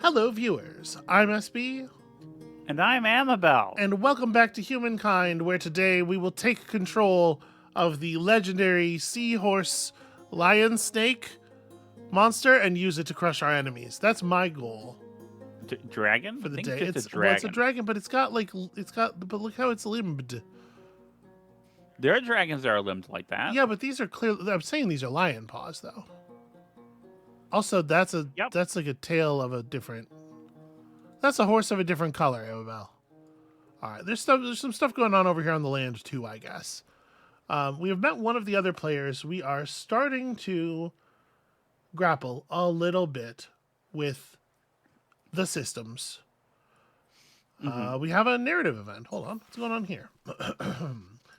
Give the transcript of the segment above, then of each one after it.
Hello, viewers. I'm SB, And I'm Amabel. and welcome back to Humankind, where today we will take control of the legendary seahorse lion snake monster and use it to crush our enemies. That's my goal Dragon? for I the think day. it's just a It's a dragon. dragon, but but look how it's limbed. There are dragons that are limbed like that. Yeah, but these are clear. I'm saying these are lion paws, though. Also, Yep. that's like a tail of a different. That's a horse of a different color, Amabel. All right, there's some stuff going on over here on the land too, I guess. We have met one of the other players. We are starting to grapple a little bit with the systems. We have a narrative event. Hold on, what's going on here?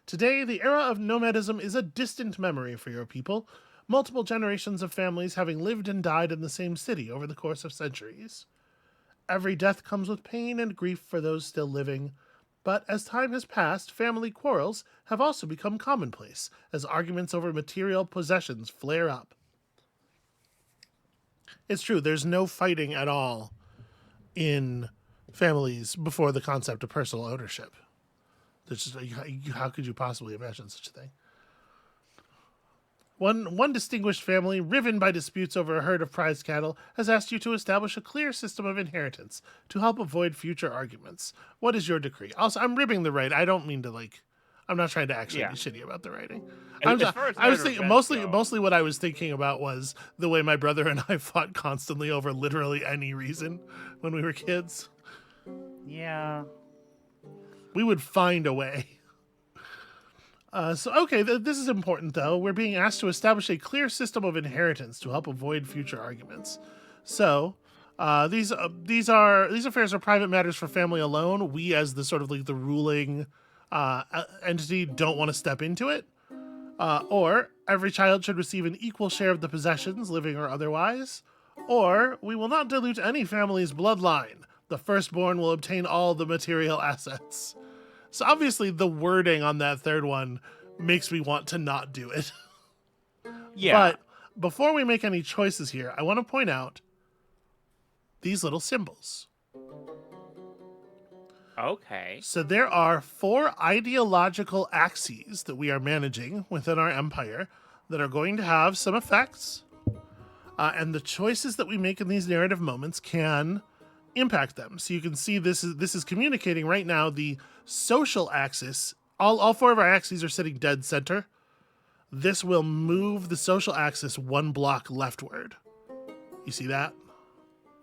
Today, the era of nomadism is a distant memory for your people. Multiple generations of families having lived and died in the same city over the course of centuries. Every death comes with pain and grief for those still living. But as time has passed, family quarrels have also become commonplace as arguments over material possessions flare up. It's true, there's no fighting at all in families before the concept of personal ownership. There's just, how could you possibly imagine such a thing? One distinguished family, riven by disputes over a herd of prize cattle, has asked you to establish a clear system of inheritance to help avoid future arguments. What is your decree? Also, I'm ribbing the right. I don't mean to I'm not trying to actually Yeah. be shitty about the writing. As far as I was narrative thinking events go, mostly what I was thinking about was the way my brother and I fought constantly over literally any reason when we were kids. yeah. We would find a way. This is important though. We're being asked to establish a clear system of inheritance to help avoid future arguments. So, these affairs are private matters for family alone. We, as the sort of like the ruling entity, don't want to step into it. Or every child should receive an equal share of the possessions, living or otherwise. Or we will not dilute any family's bloodline. The firstborn will obtain all the material assets. So obviously the wording on that third one makes me want to not do it. Yeah. But before we make any choices here, I want to point out these little symbols. Okay. So there are 4 ideological axes that we are managing within our empire that are going to have some effects. And the choices that we make in these narrative moments can impact them. So you can see this is communicating right now the social axis. All 4 of our axes are sitting dead center. This will move the social axis 1 block leftward. You see that?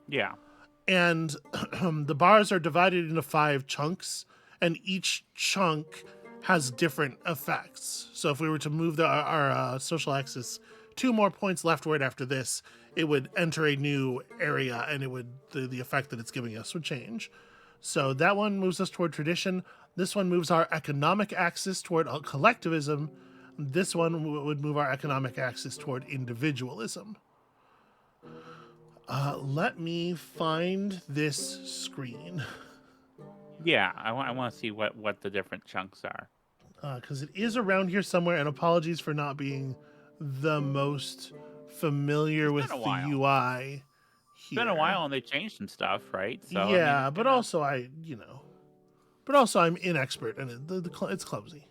Yeah. And the bars are divided into 5 chunks, and each chunk has different effects. So if we were to move our social axis 2 more points leftward after this, it would enter a new area, and it would the effect that it's giving us would change. So that one moves us toward tradition. This one moves our economic axis toward collectivism. This one would move our economic axis toward individualism. Let me find this screen. Yeah. I want to see what the different chunks are. Because it is around here somewhere, and apologies for not being the most familiar with Been a the while. UI It's here. been a while and they changed some stuff, right? So Yeah, it's but gonna... also but also I'm inexpert, and it's clumsy.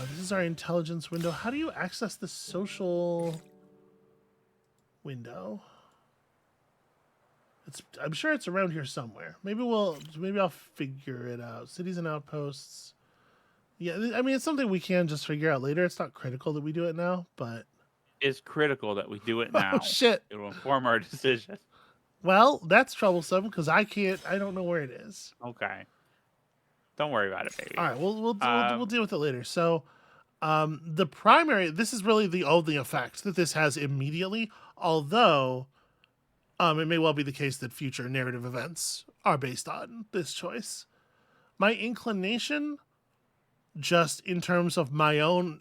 This is our intelligence window. How do you access the social window? I'm sure it's around here somewhere. Maybe I'll figure it out. Cities and outposts. Yeah, I mean it's something we can just figure out later. It's not critical that we do it now, but It's critical that we do it oh now. shit. It will inform our decision. Well, that's troublesome because I don't know where it is. Okay. Don't worry about it, baby. All right, we'll Um, deal with it later. So, the primary, this is really the only effect that this has immediately. Although, it may well be the case that future narrative events are based on this choice. My inclination, just in terms of my own,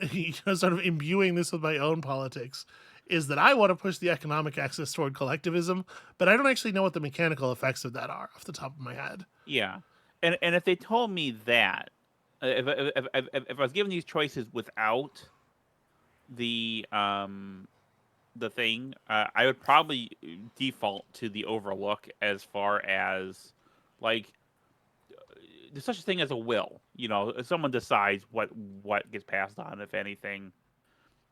sort of imbuing this with my own politics, is that I want to push the economic axis toward collectivism, but I don't actually know what the mechanical effects of that are off the top of my head. yeah. And if they told me that, if I was given these choices without the the thing, I would probably default to the overlook as far as like there's such a thing as a will. You know, if someone decides what gets passed on, if anything,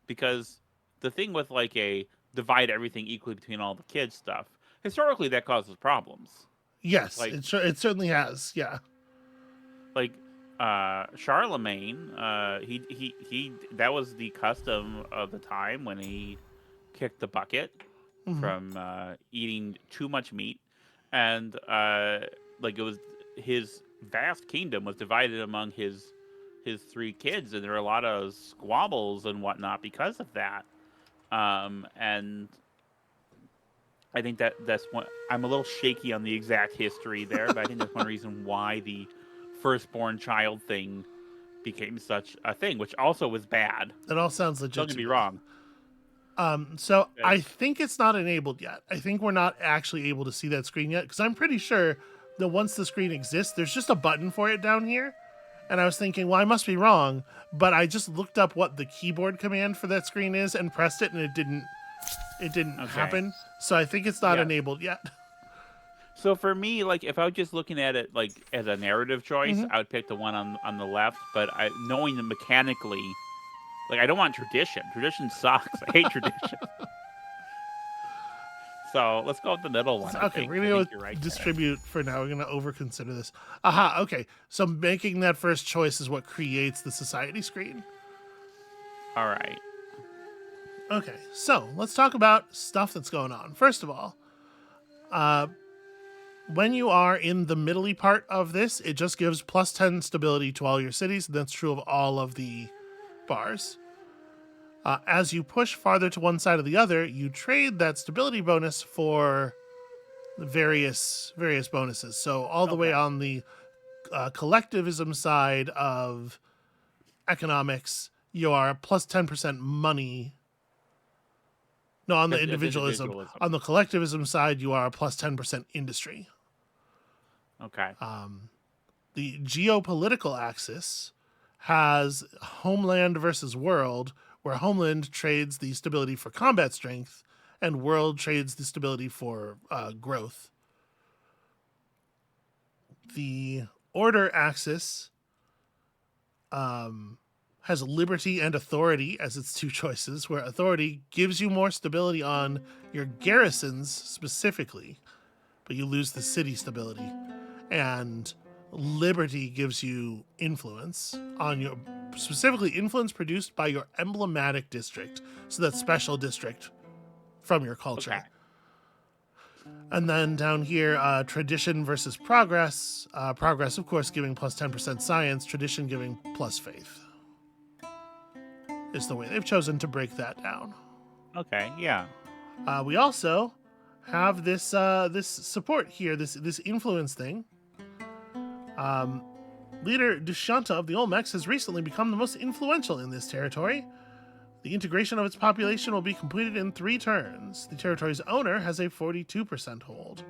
because the thing with like a divide everything equally between all the kids stuff, historically that causes problems. Yes, Like it certainly has. Yeah. like Charlemagne, he that was the custom of the time when he kicked the bucket Hmm. from eating too much meat, and like it was his vast kingdom was divided among his three kids, and there were a lot of squabbles and whatnot because of that. And I think that's one. I'm a little shaky on the exact history there, but I think that's one reason why the firstborn child thing became such a thing, which also was bad. It all sounds Don't legit get to me me. wrong. So I 'Cause- think it's not enabled yet. I think we're not actually able to see that screen yet because I'm pretty sure that once the screen exists, there's just a button for it down here. And I was thinking, well, I must be wrong, but I just looked up what the keyboard command for that screen is and pressed it, and it didn't Okay. happen. So I think it's not Yeah. enabled yet. So for me, like if I was just looking at it like as a narrative choice, Hmm. I would pick the one on the left. But I knowing that mechanically, like I don't want tradition. Tradition sucks. I hate tradition. So let's go with the middle one. So, I okay, we're think. I gonna go think you're right with there. distribute for now. We're gonna overconsider this. Aha. Okay, so making that first choice is what creates the society screen. All right. Okay, so let's talk about stuff that's going on. First of all, when you are in the middly part of this, it just gives plus 10 stability to all your cities. That's true of all of the bars. As you push farther to one side or the other, you trade that stability bonus for various bonuses. So all the way Okay. on the collectivism side of economics, you are plus 10% money. No, on the That's individualism. individualism. On the collectivism side, you are plus 10% industry. Okay. The geopolitical axis has homeland versus world, where homeland trades the stability for combat strength, and world trades the stability for growth. The order axis has liberty and authority as its two choices, where authority gives you more stability on your garrisons specifically, but you lose the city stability. And liberty gives you influence on your specifically influence produced by your emblematic district, so that special district from your Okay. culture. And then down here, tradition versus progress. Progress, of course, giving plus 10% science, tradition giving plus faith is the way they've chosen to break that down. Okay. Yeah. We also have this support here, this influence thing. Leader Dushanta of the Olmecs has recently become the most influential in this territory. The integration of its population will be completed in 3 turns. The territory's owner has a 42% hold.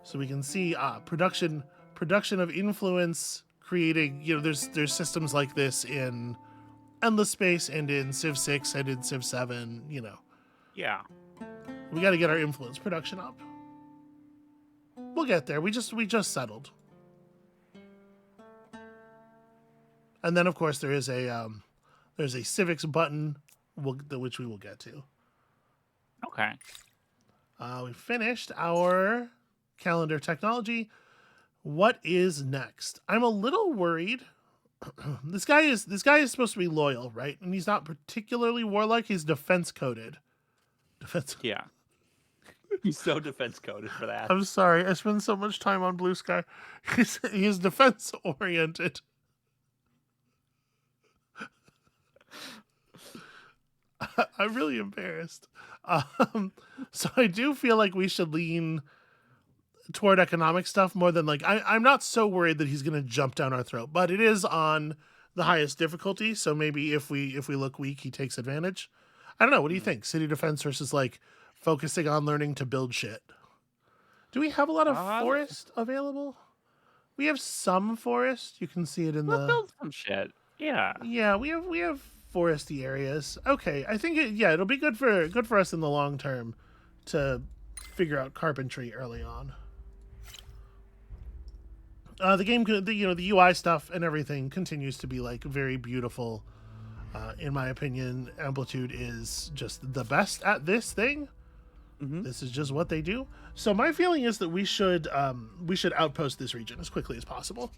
So we can see production of influence creating, there's systems like this in Endless Space and in Civ 6 and in Civ 7, Yeah. We got to get our influence production up. We'll get there. We just settled. And then of course there's a civics button which we will get to. Okay. We finished our calendar technology. What is next? I'm a little worried. This guy is supposed to be loyal, right? And he's not particularly warlike. He's defense coded. Defense. Yeah. He's so defense coded for that. I'm sorry. I spend so much time on Blue Sky. He's defense oriented. I'm really embarrassed. So I do feel like we should lean toward economic stuff more than I'm not so worried that he's going to jump down our throat, but it is on the highest difficulty. So maybe if we look weak, he takes advantage. I don't know. What do you think? City defense versus focusing on learning to build shit. Do we have a lot of forest available? We have some forest. You can see it in We'll the build some shit. Yeah. yeah. We have foresty areas. Okay, I think it'll be good for us in the long term to figure out carpentry early on. The game, the UI stuff and everything continues to be like very beautiful. In my opinion, Amplitude is just the best at this thing. Mm-hmm. This is just what they do. So my feeling is that we should outpost this region as quickly as possible.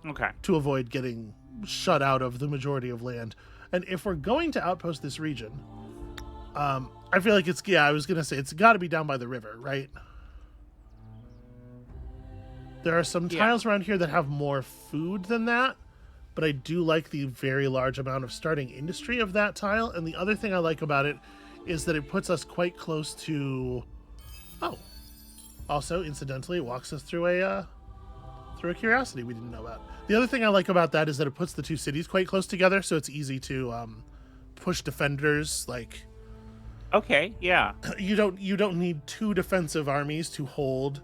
Okay. To avoid getting shut out of the majority of land. And if we're going to outpost this region, I feel like I was going to say it's got to be down by the river, right? There are some tiles around here that have more food than that, but I do like the very large amount of starting industry of that tile. And the other thing I like about it is that it puts us quite close to... Oh. Also, incidentally, it walks us through a curiosity we didn't know about. The other thing I like about that is that it puts the two cities quite close together, so it's easy to push defenders. Like, okay, yeah, you don't need two defensive armies to hold.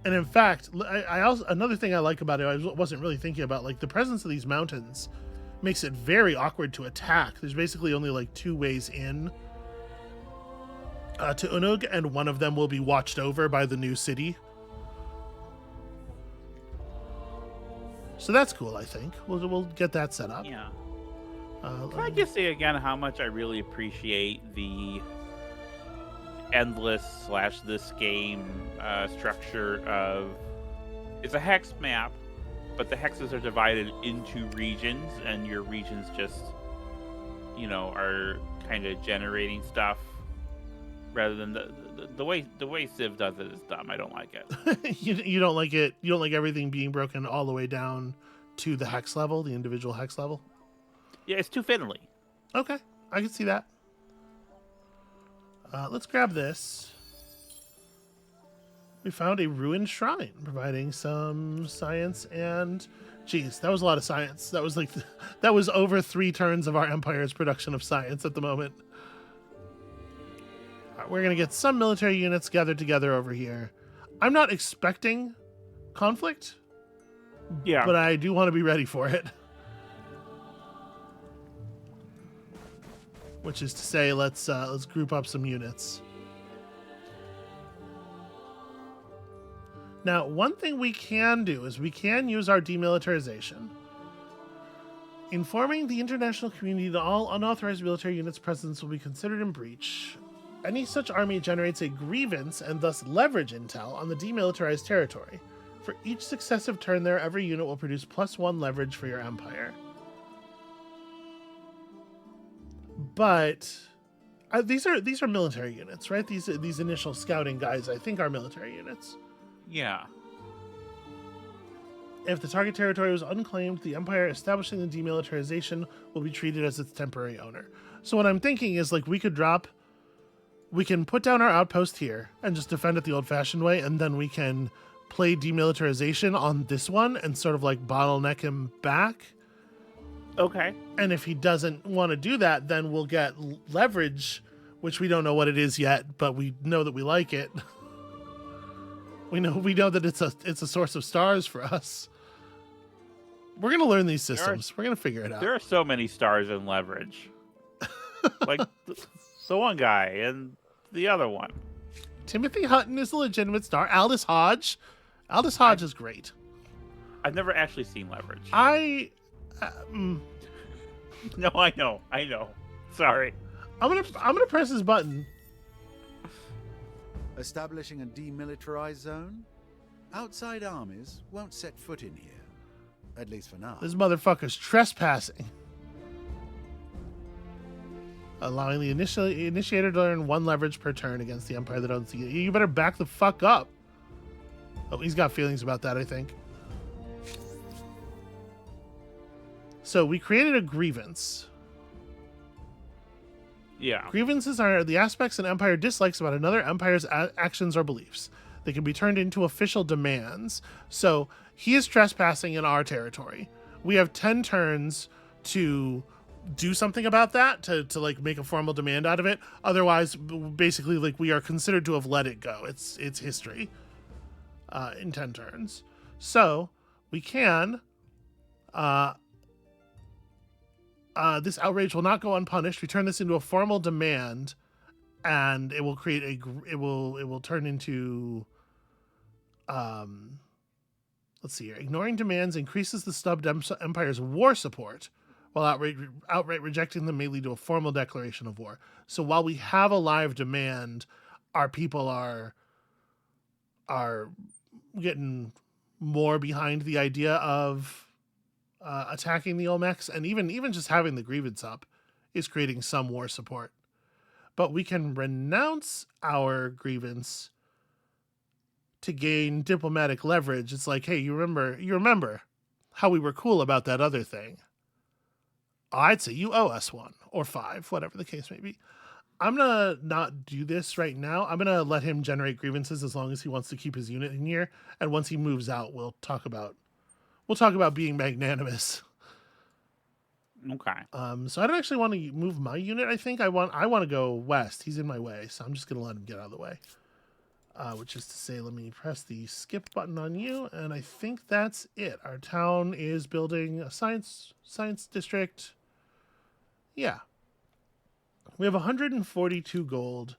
And in fact, I also, another thing I like about it, I wasn't really thinking about, like the presence of these mountains makes it very awkward to attack. There's basically only like two ways in to Unug, and one of them will be watched over by the new city. So that's cool, I think. We'll get that set up. Yeah. Can I just say again how much I really appreciate the endless / this game structure of... It's a hex map, but the hexes are divided into regions, and your regions just, are kind of generating stuff rather than the way Civ does it is dumb. I don't like it. You don't like it? You don't like everything being broken all the way down to the hex level, the individual hex level? Yeah, it's too fiddly. Okay, I can see that. Let's grab this. We found a ruined shrine, providing some science and... Geez, that was a lot of science. That was that was over 3 turns of our Empire's production of science at the moment. We're going to get some military units gathered together over here. I'm not expecting conflict. Yeah. But I do want to be ready for it. Which is to say, let's group up some units. Now, one thing we can do is we can use our demilitarization. Informing the international community that all unauthorized military units' presence will be considered in breach. Any such army generates a grievance and thus leverage intel on the demilitarized territory. For each successive turn there, every unit will produce +1 leverage for your empire. But these are military units, right? These initial scouting guys, I think, are military units. Yeah. If the target territory was unclaimed, the empire establishing the demilitarization will be treated as its temporary owner. So what I'm thinking is, like, we can put down our outpost here and just defend it the old-fashioned way, and then we can play demilitarization on this one and sort of like bottleneck him back. Okay. And if he doesn't want to do that, then we'll get leverage, which we don't know what it is yet, but we know that we like it. We know that it's a source of stars for us. We're gonna learn these systems. We're gonna figure it out. There are so many stars in leverage. Like the one guy and the other one. Timothy Hutton is a legitimate star. Aldous Hodge is great. I've never actually seen leverage. No, I know. Sorry. I'm gonna press his button. Establishing a demilitarized zone? Outside armies won't set foot in here. At least for now. This motherfucker's trespassing. Allowing the initiator to earn 1 leverage per turn against the empire that owns the... You better back the fuck up. Oh, he's got feelings about that, I think. So we created a grievance. Yeah. Grievances are the aspects an empire dislikes about another empire's actions or beliefs. They can be turned into official demands. So he is trespassing in our territory. We have 10 turns to do something about that, to like make a formal demand out of it. Otherwise, basically, like, we are considered to have let it go. It's history in 10 turns. So we can This outrage will not go unpunished. We turn this into a formal demand, and it will create it will turn into let's see here. Ignoring demands increases the stubbed empire's war support, while outright rejecting them may lead to a formal declaration of war. So while we have a live demand, our people are getting more behind the idea of attacking the Olmecs, and even just having the grievance up is creating some war support. But we can renounce our grievance to gain diplomatic leverage. It's like, hey, you remember how we were cool about that other thing. I'd say you owe us 1 or 5, whatever the case may be. I'm gonna not do this right now. I'm gonna let him generate grievances as long as he wants to keep his unit in here. And once he moves out, we'll talk about being magnanimous. Okay. So I don't actually want to move my unit. I think I want to go west. He's in my way, so I'm just gonna let him get out of the way. Which is to say, let me press the skip button on you, and I think that's it. Our town is building a science district. Yeah. We have 142 gold,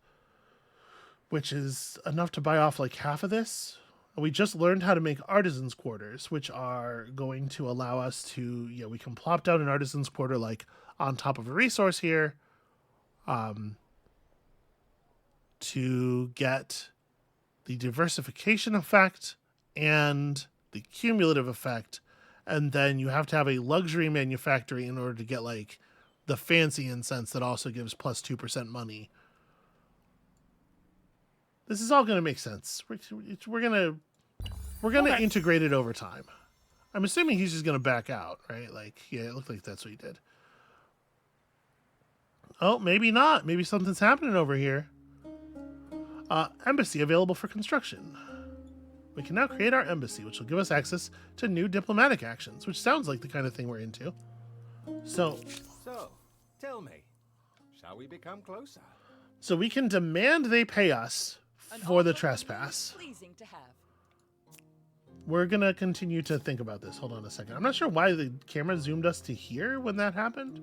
which is enough to buy off like half of this. We just learned how to make artisans' quarters, which are going to allow us to, we can plop down an artisans' quarter like on top of a resource here, to get the diversification effect and the cumulative effect. And then you have to have a luxury manufactory in order to get like the fancy incense that also gives plus 2% money. This is all going to make sense. We're going to integrate it over time. I'm assuming he's just going to back out, right? Like, yeah, it looked like that's what he did. Oh, maybe not. Maybe something's happening over here. Embassy available for construction. We can now create our embassy, which will give us access to new diplomatic actions, which sounds like the kind of thing we're into. So, tell me, shall we become closer? So we can demand they pay us for the trespass. Pleasing to have. We're going to continue to think about this. Hold on a second. I'm not sure why the camera zoomed us to here when that happened.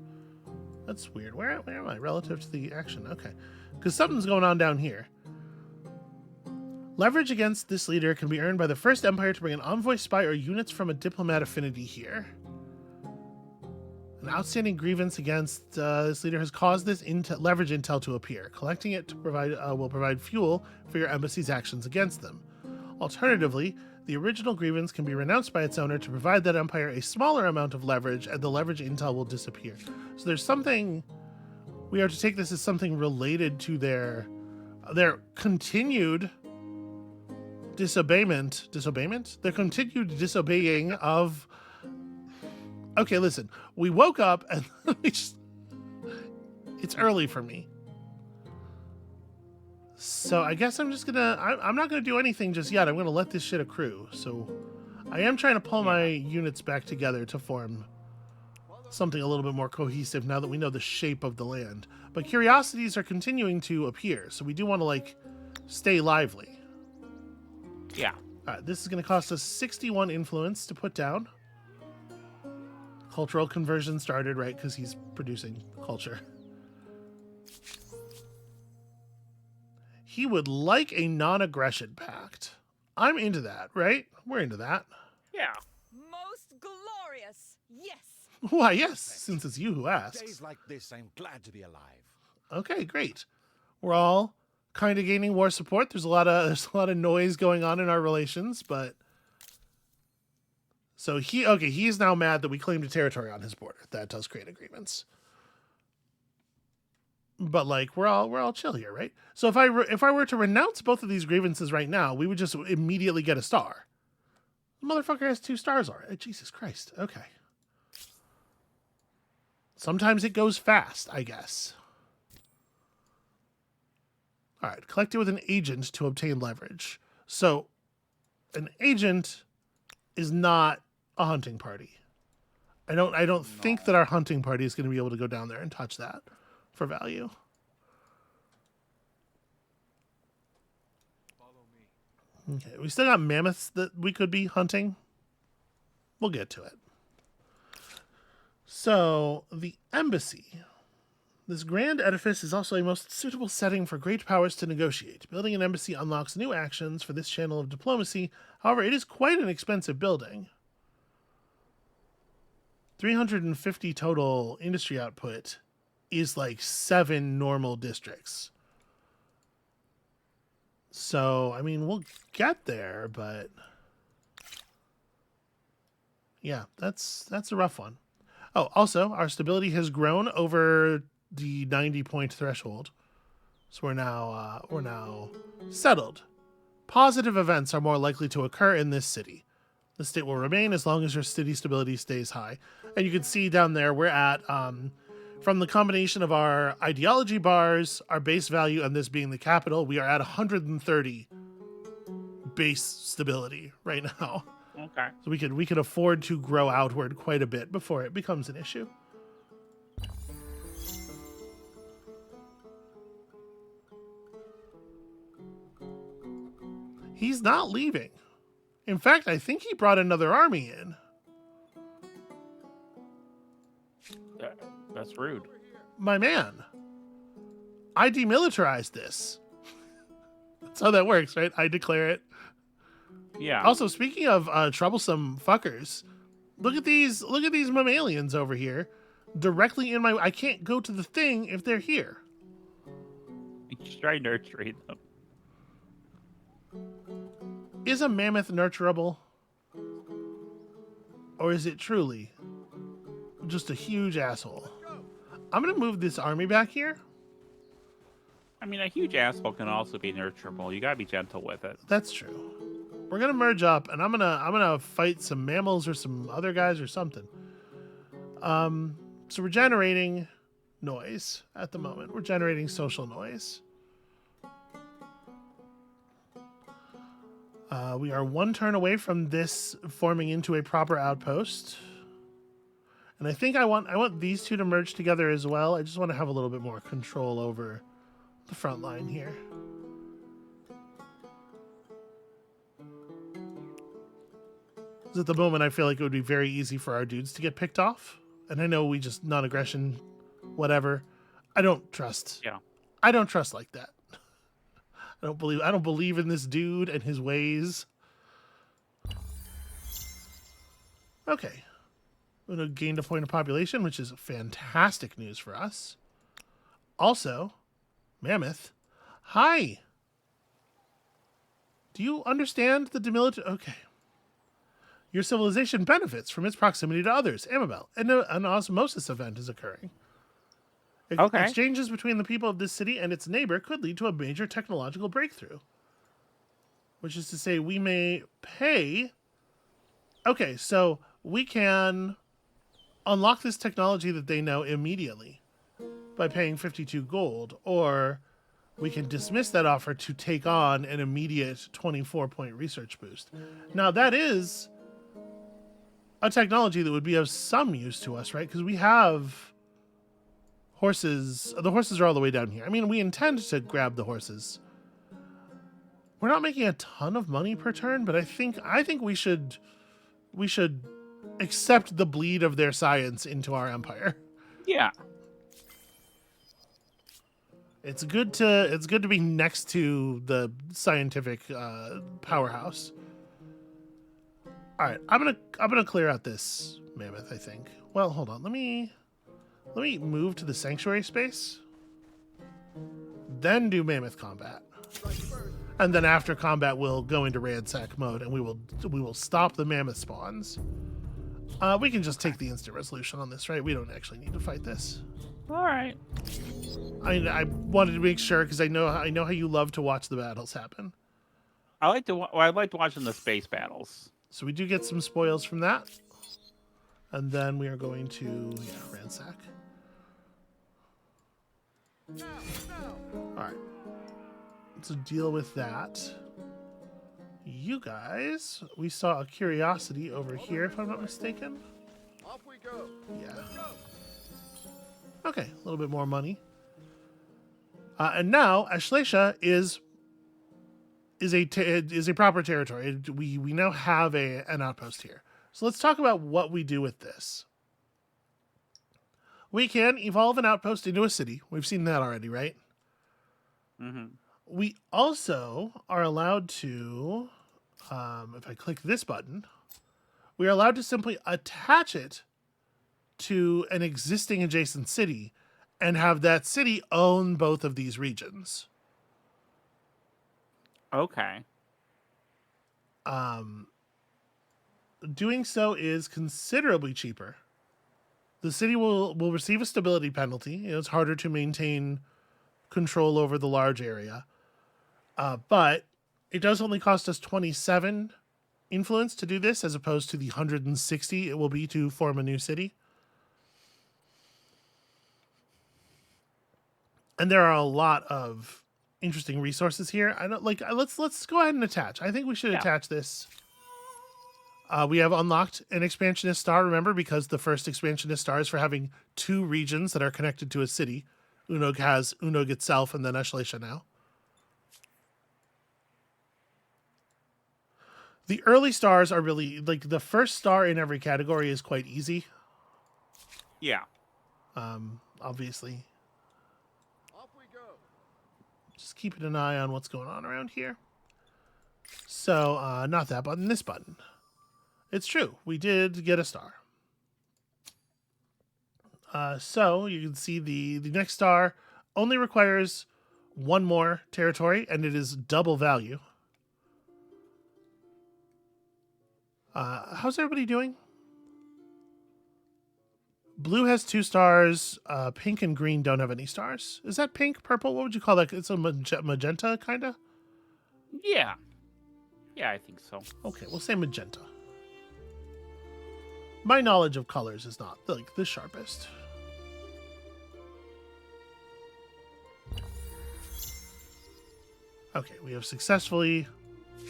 That's weird. Where am I relative to the action? Okay. Because something's going on down here. Leverage against this leader can be earned by the first empire to bring an envoy, spy, or units from a diplomat affinity here. An outstanding grievance against this leader has caused this leverage intel to appear. Collecting it to will provide fuel for your embassy's actions against them. Alternatively, the original grievance can be renounced by its owner to provide that empire a smaller amount of leverage, and the leverage intel will disappear. So there's something... We are to take this as something related to their continued disobeyment? Their continued disobeying of... Okay, listen. We woke up and it's early for me. So I guess I'm just gonna... I'm not gonna do anything just yet. I'm gonna let this shit accrue. So I am trying to pull my units back together to form something a little bit more cohesive now that we know the shape of the land. But curiosities are continuing to appear, so we do want to, like, stay lively. Yeah. All right, this is going to cost us 61 influence to put down. Cultural conversion started, right, because he's producing culture. He would like a non-aggression pact. I'm into that, right? We're into that. Yeah. Most glorious. Yes. Why, yes, since it's you who asks. Days like this, I'm glad to be alive. Okay, great. We're all kind of gaining war support. There's a lot of noise going on in our relations, but so he's now mad that we claimed a territory on his border. That does create agreements. But like we're all chill here, right? So if I were to renounce both of these grievances right now, we would just immediately get a star. The motherfucker has 2 stars already. Jesus Christ. Okay. Sometimes it goes fast, I guess. All right, collect it with an agent to obtain leverage. So, an agent is not a hunting party. I don't think that our hunting party is going to be able to go down there and touch that for value. Follow me. Okay, we still got mammoths that we could be hunting. We'll get to it. So, the embassy. This grand edifice is also a most suitable setting for great powers to negotiate. Building an embassy unlocks new actions for this channel of diplomacy. However, it is quite an expensive building. 350 total industry output is like 7 normal districts. So, I mean, we'll get there, but yeah, that's a rough one. Oh, also, our stability has grown over the 90-point threshold. So we're now settled. Positive events are more likely to occur in this city. The state will remain as long as your city stability stays high. And you can see down there we're at, from the combination of our ideology bars, our base value, and this being the capital, we are at 130 base stability right now. Okay. So we could afford to grow outward quite a bit before it becomes an issue. He's not leaving. In fact, I think he brought another army in. That's rude. My man, I demilitarized this. That's how that works, right? I declare it. Yeah. Also, speaking of troublesome fuckers, look at these mammalians over here, directly in my. I can't go to the thing if they're here. Just try nurturing them. Is a mammoth nurturable, or is it truly just a huge asshole? I'm gonna move this army back here. I mean, a huge asshole can also be nurturable. You gotta be gentle with it. That's true. We're gonna merge up, and I'm gonna fight some mammals or some other guys or something. So we're generating noise at the moment. We're generating social noise. We are 1 turn away from this forming into a proper outpost. And I think I want these two to merge together as well. I just want to have a little bit more control over the front line here. Because at the moment, I feel like it would be very easy for our dudes to get picked off. And I know we just non-aggression, whatever. I don't trust. Yeah. I don't trust like that. I don't believe in this dude and his ways. Okay. We're going to gain a point of population, which is fantastic news for us. Also, Mammoth. Hi. Do you understand the demilitarization? Okay. Your civilization benefits from its proximity to others. Amabel, and an osmosis event is occurring. Okay. Exchanges between the people of this city and its neighbor could lead to a major technological breakthrough. Which is to say, we may pay. Okay, so we can unlock this technology that they know immediately by paying 52 gold, or we can dismiss that offer to take on an immediate 24-point research boost. Now, that is a technology that would be of some use to us, right? Because we have horses. The horses are all the way down here. I mean, we intend to grab the horses. We're not making a ton of money per turn, but I think we should accept the bleed of their science into our empire. Yeah. It's good to be next to the scientific powerhouse. All right, I'm gonna clear out this mammoth, I think. Well, hold on. Let me move to the sanctuary space. Then do mammoth combat. And then after combat, we'll go into ransack mode, and we will stop the mammoth spawns. We can just take the instant resolution on this, right? We don't actually need to fight this. All right. I wanted to make sure because I know how you love to watch the battles happen. I like watching the space battles. So we do get some spoils from that, and then we are going to ransack. All right. So deal with that. You guys, we saw a curiosity over here, if I'm not mistaken. Off we go. Yeah. Okay, a little bit more money. And now Ashlesha is a proper territory. We now have an outpost here. So let's talk about what we do with this. We can evolve an outpost into a city. We've seen that already, right? Mm-hmm. We also are allowed to, if I click this button, we are allowed to simply attach it to an existing adjacent city and have that city own both of these regions. Okay. Doing so is considerably cheaper. The city will receive a stability penalty. You know, it's harder to maintain control over the large area. But it does only cost us 27 influence to do this, as opposed to the 160 it will be to form a new city. And there are a lot of interesting resources here. I don't like. Let's go ahead and attach. I think we should attach this. We have unlocked an expansionist star. Remember, because the first expansionist star is for having 2 regions that are connected to a city. Unog has Unog itself, and then Ashleisha now. The early stars are really like the first star in every category is quite easy. Yeah. Obviously. Just keeping an eye on what's going on around here. So, not that button, this button. It's true. We did get a star. So, you can see the next star only requires 1 more territory, and it is double value. How's everybody doing? Blue has 2 stars. Pink and green don't have any stars. Is that pink? Purple? What would you call that? It's a magenta, kind of? Yeah. Yeah, I think so. Okay, we'll say magenta. My knowledge of colors is not, like, the sharpest. Okay, we have successfully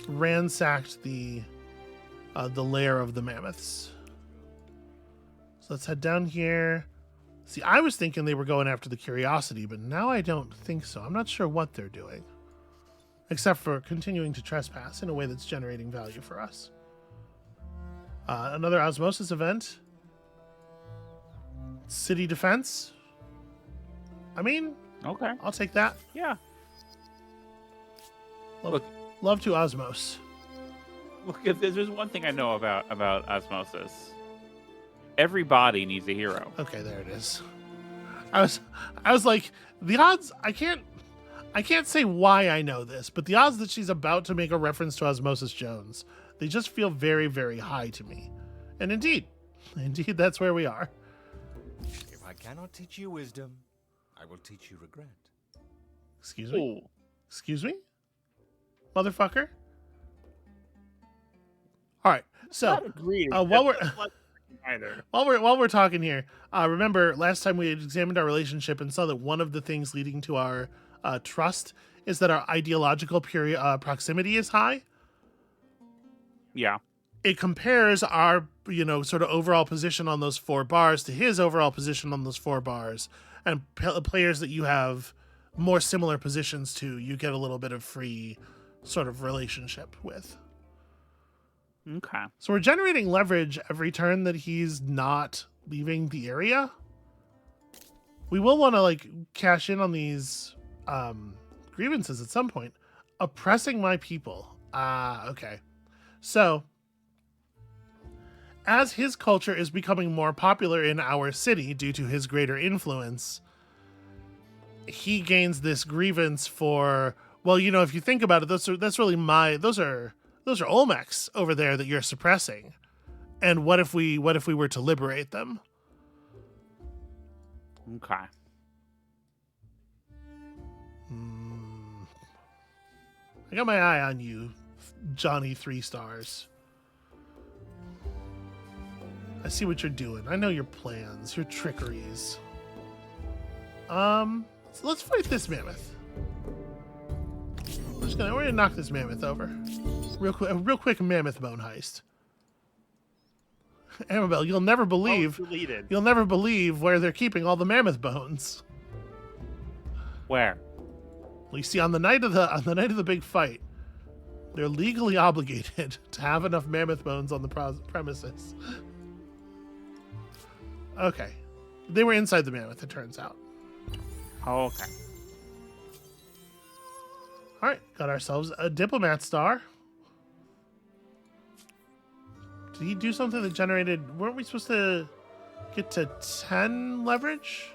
ransacked the lair of the mammoths. So let's head down here. See, I was thinking they were going after the curiosity, but now I don't think so. I'm not sure what they're doing. Except for continuing to trespass in a way that's generating value for us. Another osmosis event. City defense. I mean, Okay. I'll take that. Yeah. Love to osmos. Look, if there's one thing I know about osmosis. Every body needs a hero. Okay, there it is. I was like, the odds, I can't say why I know this, but the odds that she's about to make a reference to Osmosis Jones, they just feel very, very high to me. And indeed, that's where we are. If I cannot teach you wisdom, I will teach you regret. Excuse me? Ooh. Excuse me? Motherfucker? All right. So, while we're talking here, remember last time we had examined our relationship and saw that one of the things leading to our trust is that our ideological proximity is high. Yeah. It compares our, sort of overall position on those 4 bars to his overall position on those 4 bars, and players that you have more similar positions to, you get a little bit of free sort of relationship with. Okay. So we're generating leverage every turn that he's not leaving the area. We will want to cash in on these grievances at some point. Oppressing my people. Okay. So as his culture is becoming more popular in our city due to his greater influence, he gains this grievance for, well, if you think about it, those are Olmecs over there that you're suppressing. And what if we were to liberate them? Okay. I got my eye on you, Johnny 3 stars. I see what you're doing. I know your plans, your trickeries. So let's fight this mammoth. We're gonna knock this mammoth over. Real quick mammoth bone heist. Amabel, you'll never believe where they're keeping all the mammoth bones. Where? Well, you see, on the night of the big fight, they're legally obligated to have enough mammoth bones on the premises. Okay, They were inside the mammoth, it turns out. Oh, okay. All right, got ourselves a diplomat star. Did he do something that generated... Weren't we supposed to get to 10 leverage?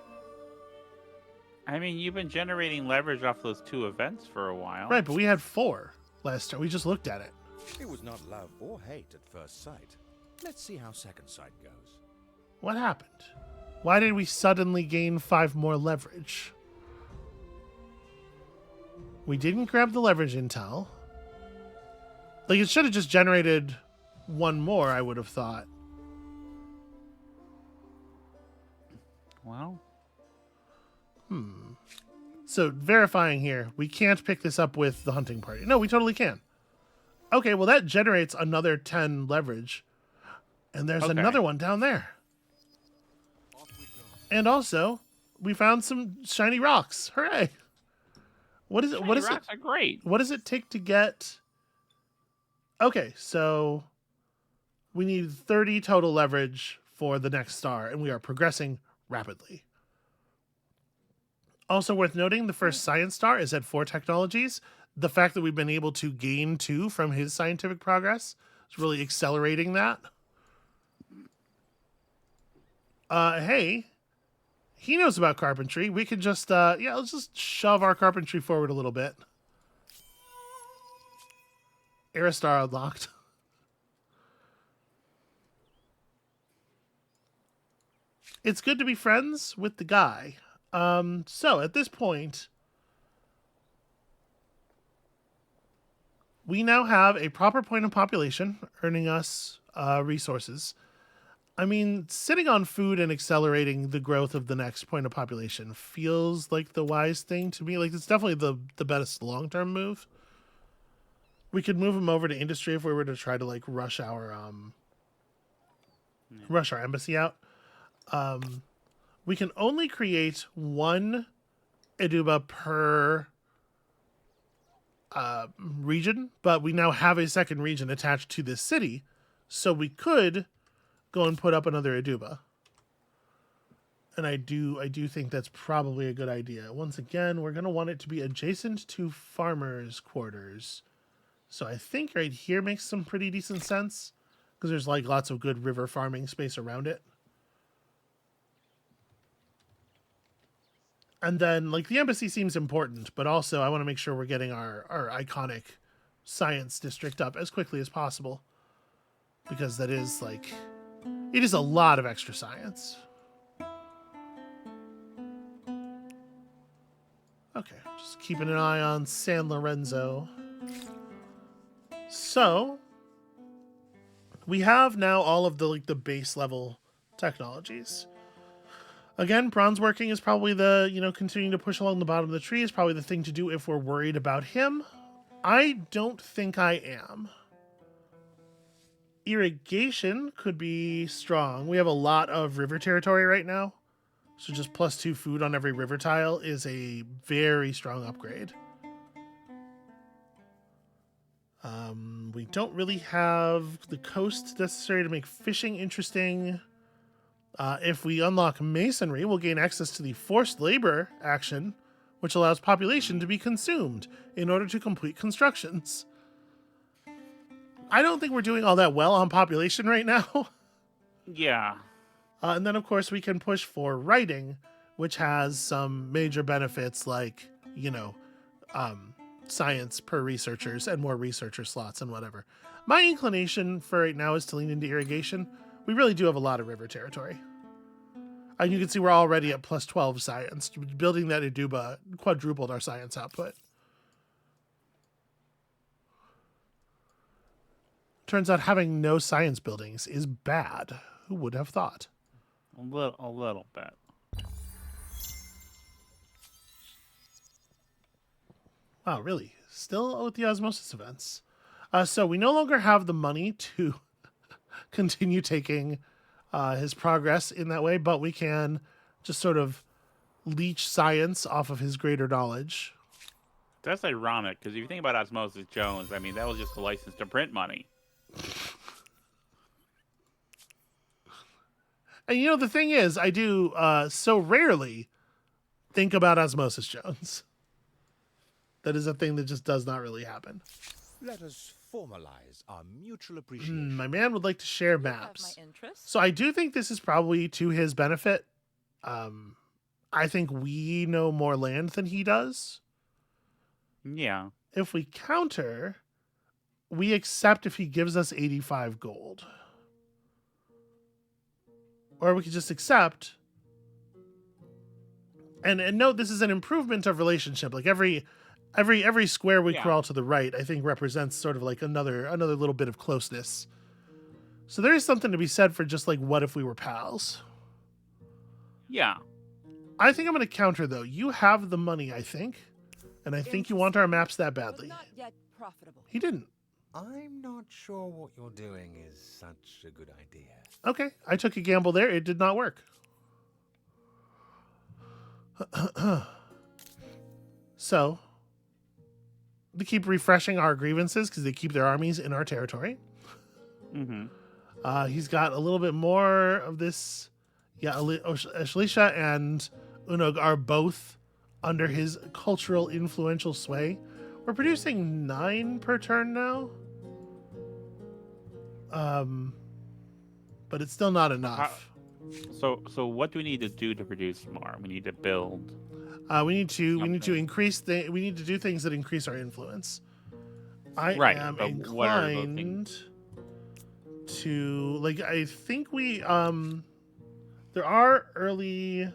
I mean, you've been generating leverage off those 2 events for a while. Right, but we had 4 last turn. We just looked at it. It was not love or hate at first sight. Let's see how second sight goes. What happened? Why did we suddenly gain 5 more leverage? We didn't grab the leverage intel. Like, it should have just generated 1 more, I would have thought. Well, So, verifying here, we can't pick this up with the hunting party. No, we totally can. Okay, well, that generates another 10 leverage. And there's Okay. another one down there. And also, we found some shiny rocks. Hooray! What is it? What is it? rocks are great. What does it take to get... Okay, so we need 30 total leverage for the next star, and we are progressing rapidly. Also worth noting, the first science star is at 4 technologies. The fact that we've been able to gain 2 from his scientific progress is really accelerating that. Hey, he knows about carpentry. We could just, let's just shove our carpentry forward a little bit. Aerostar unlocked. It's good to be friends with the guy. So at this point, we now have a proper point of population, earning us resources. I mean, sitting on food and accelerating the growth of the next point of population feels like the wise thing to me. Like, it's definitely the best long-term move. We could move him over to industry if we were to try to, like, rush our embassy out. We can only create 1 Eduba per region, but we now have a second region attached to this city, so we could go and put up another Eduba. And I do think that's probably a good idea. Once again, we're going to want it to be adjacent to farmers' quarters. So I think right here makes some pretty decent sense, because there's like lots of good river farming space around it. And then, like, the embassy seems important, but also I want to make sure we're getting our iconic science district up as quickly as possible. Because that is, like, it is a lot of extra science. Okay, just keeping an eye on San Lorenzo. So, we have now all of the, like, the base level technologies. Again, bronze working is probably the, continuing to push along the bottom of the tree is probably the thing to do if we're worried about him. I don't think I am. Irrigation could be strong. We have a lot of river territory right now. So just +2 food on every river tile is a very strong upgrade. We don't really have the coast necessary to make fishing interesting. If we unlock masonry, we'll gain access to the forced labor action, which allows population to be consumed in order to complete constructions. I don't think we're doing all that well on population right now. Yeah. And then, of course, we can push for writing, which has some major benefits like, science per researchers and more researcher slots and whatever. My inclination for right now is to lean into irrigation. We really do have a lot of river territory. And you can see we're already at +12 science. Building that Eduba quadrupled our science output. Turns out having no science buildings is bad. Who would have thought? A little bit. Wow, really? Still with the osmosis events. So we no longer have the money to continue taking his progress in that way, but we can just sort of leech science off of his greater knowledge. That's ironic, because if you think about Osmosis Jones, I mean, that was just a license to print money. And you know, the thing is, I do so rarely think about Osmosis Jones. That is a thing that just does not really happen. Let us formalize our mutual appreciation. My man would like to share You have maps. my interest. So I do think this is probably to his benefit. I think we know more land than he does. Yeah. If we counter, we accept if he gives us 85 gold. Or we could just accept. And note, this is an improvement of relationship. Like every square we Yeah. crawl to the right, I think represents sort of like another little bit of closeness. So there is something to be said for just like, what if we were pals? Yeah. I think I'm going to counter, though. You have the money, I think. And I think you want our maps that But badly. not yet profitable. He didn't. I'm not sure what you're doing is such a good idea. Okay, I took a gamble there. It did not work. So, to keep refreshing our grievances, because they keep their armies in our territory, Mm-hmm. he's got a little bit more of this. Yeah, Ashlisha and Unog are both under his cultural influential sway. We're producing 9 per turn now. But it's still not enough. So what do we need to do to produce more? We need to build. We need to Something. increase we need to do things that increase our influence. I Right, am but what are those inclined to like. I think we there are early.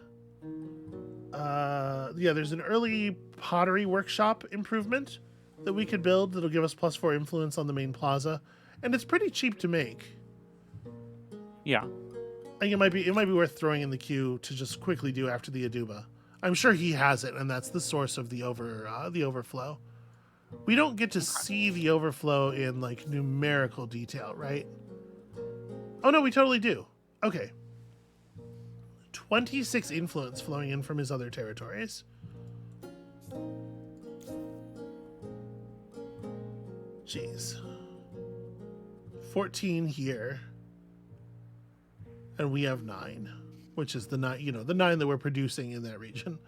There's an early pottery workshop improvement that we could build that'll give us +4 influence on the main plaza, and it's pretty cheap to make. Yeah. I think it might be worth throwing in the queue to just quickly do after the Aduba. I'm sure he has it, and that's the source of the overflow. We don't get to see the overflow in like numerical detail, right? Oh no, we totally do. Okay. 26 influence flowing in from his other territories. Jeez. 14 here. And we have 9, which is the 9, the 9 that we're producing in that region.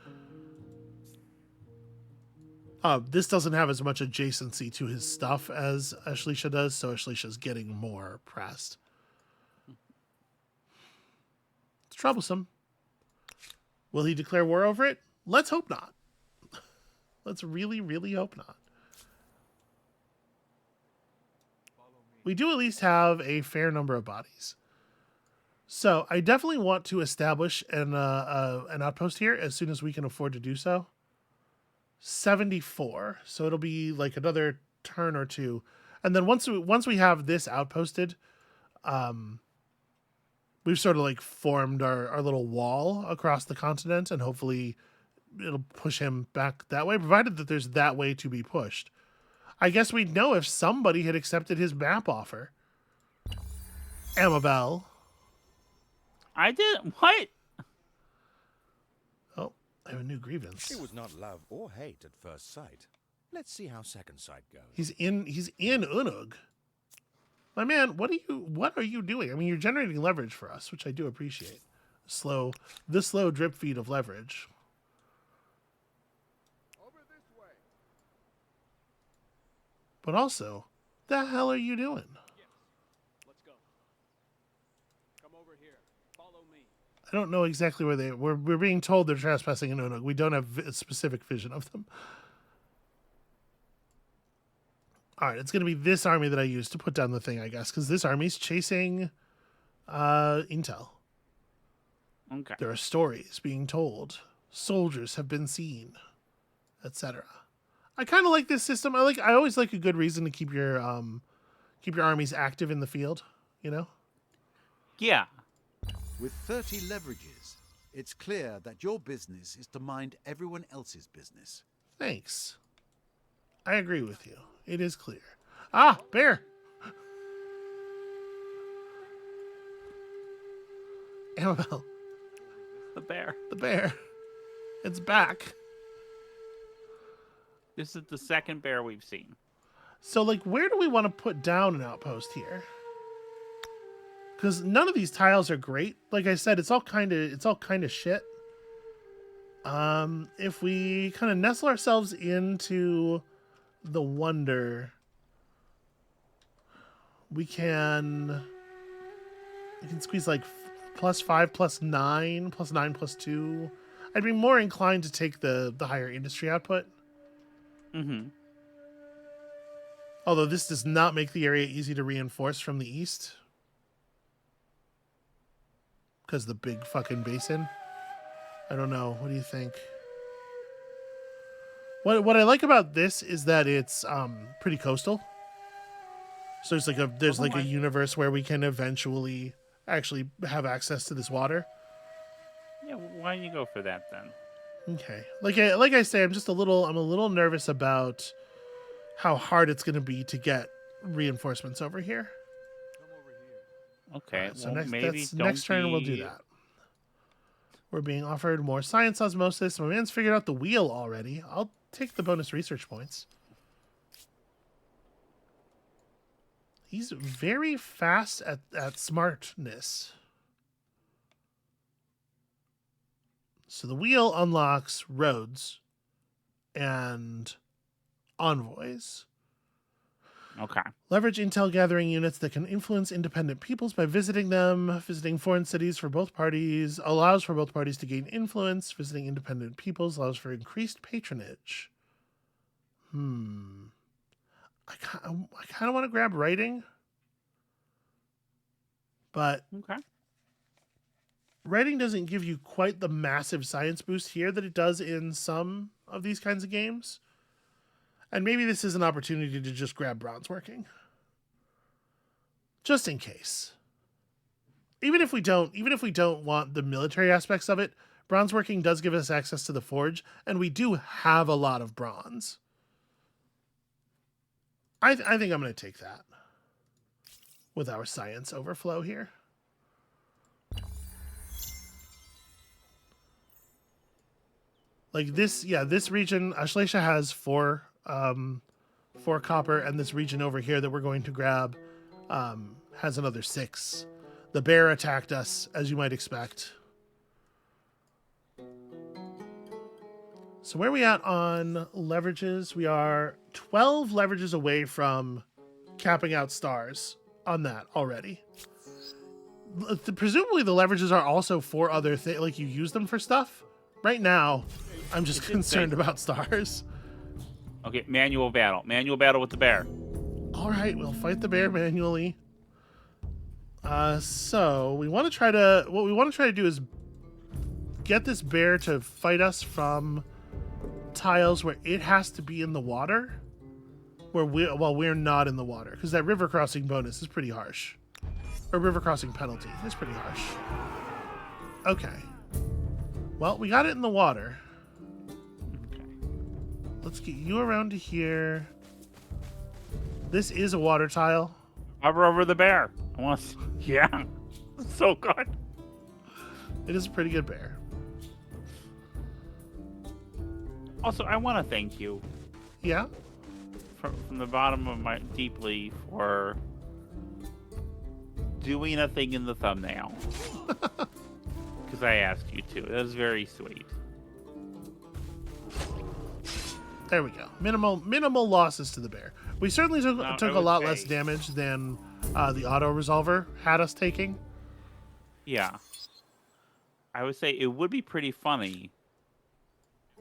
This doesn't have as much adjacency to his stuff as Ashlisha does, so Ashlisha's getting more pressed. It's troublesome. Will he declare war over it? Let's hope not. Let's really, really hope not. We do at least have a fair number of bodies. So I definitely want to establish an outpost here as soon as we can afford to do so. 74. So it'll be like another turn or two. And then once we have this outposted, we've sort of like formed our little wall across the continent, and hopefully it'll push him back that way, provided that there's that way to be pushed. I guess we'd know if somebody had accepted his map offer. Amabel. I did what? Oh, I have a new grievance. It was not love or hate at first sight. Let's see how second sight goes. He's in Unug. My man, what are you doing? I mean, you're generating leverage for us, which I do appreciate. The slow drip feed of leverage. Over this way. But also, the hell are you doing? Yes. Let's go. Come over here. Follow me. I don't know exactly where we're being told they're trespassing in Unug. We don't have a specific vision of them. All right, it's going to be this army that I use to put down the thing, I guess, because this army's chasing intel. Okay. There are stories being told. Soldiers have been seen, etc. I kind of like this system. I always like a good reason to keep your armies active in the field, Yeah. With 30 leverages, it's clear that your business is to mind everyone else's business. Thanks. I agree with you. It is clear. Ah, bear. Amabel, The bear. the bear. It's back. This is the second bear we've seen. So, where do we want to put down an outpost here? because none of these tiles are great. Like I said, it's all kind of shit. If we kind of nestle ourselves into the wonder, we can squeeze like +5, +9, +9, +2. I'd be more inclined to take the higher industry output. Mm-hmm. Although this does not make the area easy to reinforce from the east. Because the big fucking basin. I don't know. What do you think? What I like about this is that it's pretty coastal. So there's like a universe where we can eventually actually have access to this water. Yeah, why don't you go for that then? Okay. Like I say, I'm a little nervous about how hard it's going to be to get reinforcements over here. Okay, Right, so well, next turn we'll do that. We're being offered more science osmosis. My man's figured out the wheel already. I'll take the bonus research points. He's very fast at smartness. So the wheel unlocks roads and envoys. Okay. Leverage intel gathering units that can influence independent peoples by visiting them. Visiting foreign cities for both parties allows for both parties to gain influence. Visiting independent peoples allows for increased patronage. I kind of want to grab writing, but Okay. writing doesn't give you quite the massive science boost here that it does in some of these kinds of games. And maybe this is an opportunity to just grab bronze working. Just in case. Even if we don't want the military aspects of it, bronze working does give us access to the forge, and we do have a lot of bronze. I think I'm going to take that with our science overflow here. Like this region, Ashleisha has 4 copper, and this region over here that we're going to grab has another 6. The bear attacked us, as you might expect. So where are we at on leverages? We are 12 leverages away from capping out stars on that already. Presumably the leverages are also for other things, like you use them for stuff. Right now, I'm just concerned about stars. Okay, manual battle. Manual battle with the bear. All right, we'll fight the bear manually. So what we want to try to do is get this bear to fight us from tiles where it has to be in the water, while we're not in the water, because that river crossing bonus is pretty harsh, or river crossing penalty is pretty harsh. Okay. Well, we got it in the water. Let's get you around to here. This is a water tile. Hover over the bear. I want to. Yeah, so good. It is a pretty good bear. Also, I want to thank you Yeah. from the bottom of my deeply for doing a thing in the thumbnail. Because I asked you to. That was very sweet. There we go. Minimal losses to the bear. We certainly took a lot less damage than the auto resolver had us taking. Yeah. I would say it would be pretty funny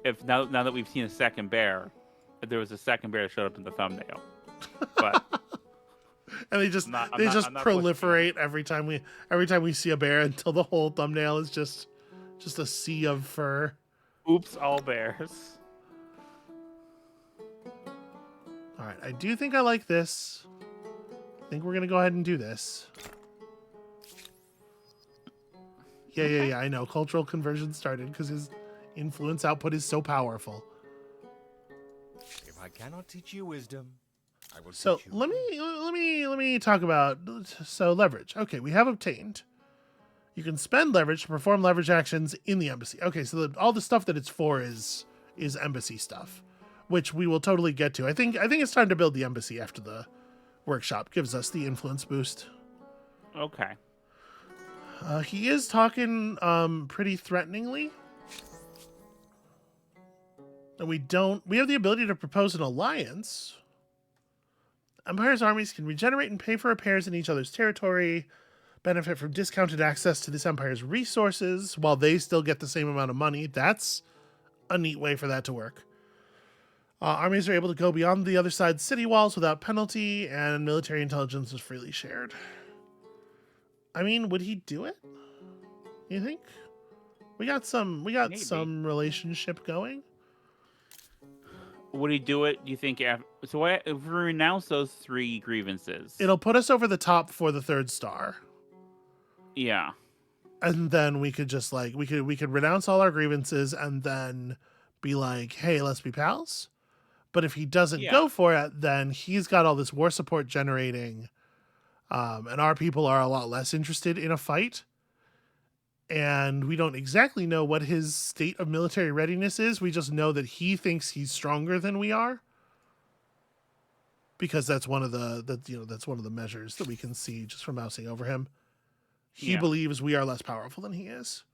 if now that we've seen a second bear, if there was a second bear that showed up in the thumbnail. But and they just I'm not proliferate every time we see a bear until the whole thumbnail is just a sea of fur. Oops, all bears. All right, I do think I like this. I think we're gonna go ahead and do this. Yeah. I know. Cultural conversion started because his influence output is so powerful. If I cannot teach you wisdom, I will So teach you. let me talk about leverage. Okay, we have obtained. You can spend leverage to perform leverage actions in the embassy. Okay, so all the stuff that it's for is embassy stuff, which we will totally get to. I think it's time to build the embassy after the workshop gives us the influence boost. Okay. He is talking pretty threateningly. And we have the ability to propose an alliance. Empire's armies can regenerate and pay for repairs in each other's territory, benefit from discounted access to this empire's resources while they still get the same amount of money. That's a neat way for that to work. Armies are able to go beyond the other side's city walls without penalty, and military intelligence is freely shared. I mean, would he do it? You think? We got some relationship going. Would he do it? Do you think? If we renounce those 3 grievances, It'll put us over the top for the 3rd star. yeah. And then we could just like we could renounce all our grievances and then be like, hey, let's be pals. But if he doesn't go for it, then he's got all this war support generating, and our people are a lot less interested in a fight. And we don't exactly know what his state of military readiness is. We just know that he thinks he's stronger than we are, because that's one of the measures that we can see just from mousing over him. He believes we are less powerful than he is.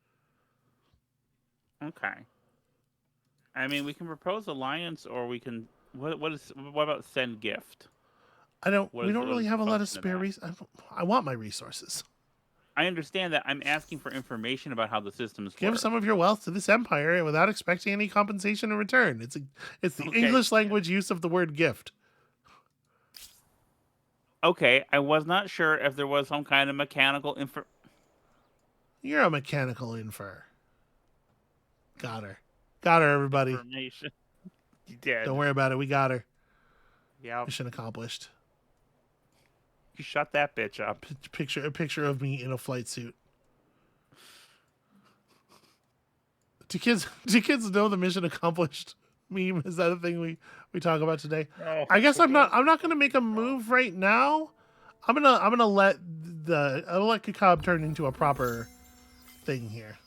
Okay. I mean, we can propose alliance, or we can. What about send gift? We don't really have a lot of spare resources. I want my resources. I understand that. I'm asking for information about how the systems work. Give some of your wealth to this empire without expecting any compensation in return. It's the English language use of the word gift. Okay, I was not sure if there was some kind of mechanical You're a mechanical infer. Got her, everybody. information. You did. Don't worry about it. We got her. Yeah. Mission accomplished. You shut that bitch up. A picture of me in a flight suit. Do kids know the mission accomplished meme? Is that a thing we talk about today? No. I guess I'm not gonna make a move right now. I'm gonna let Kakab turn into a proper thing here.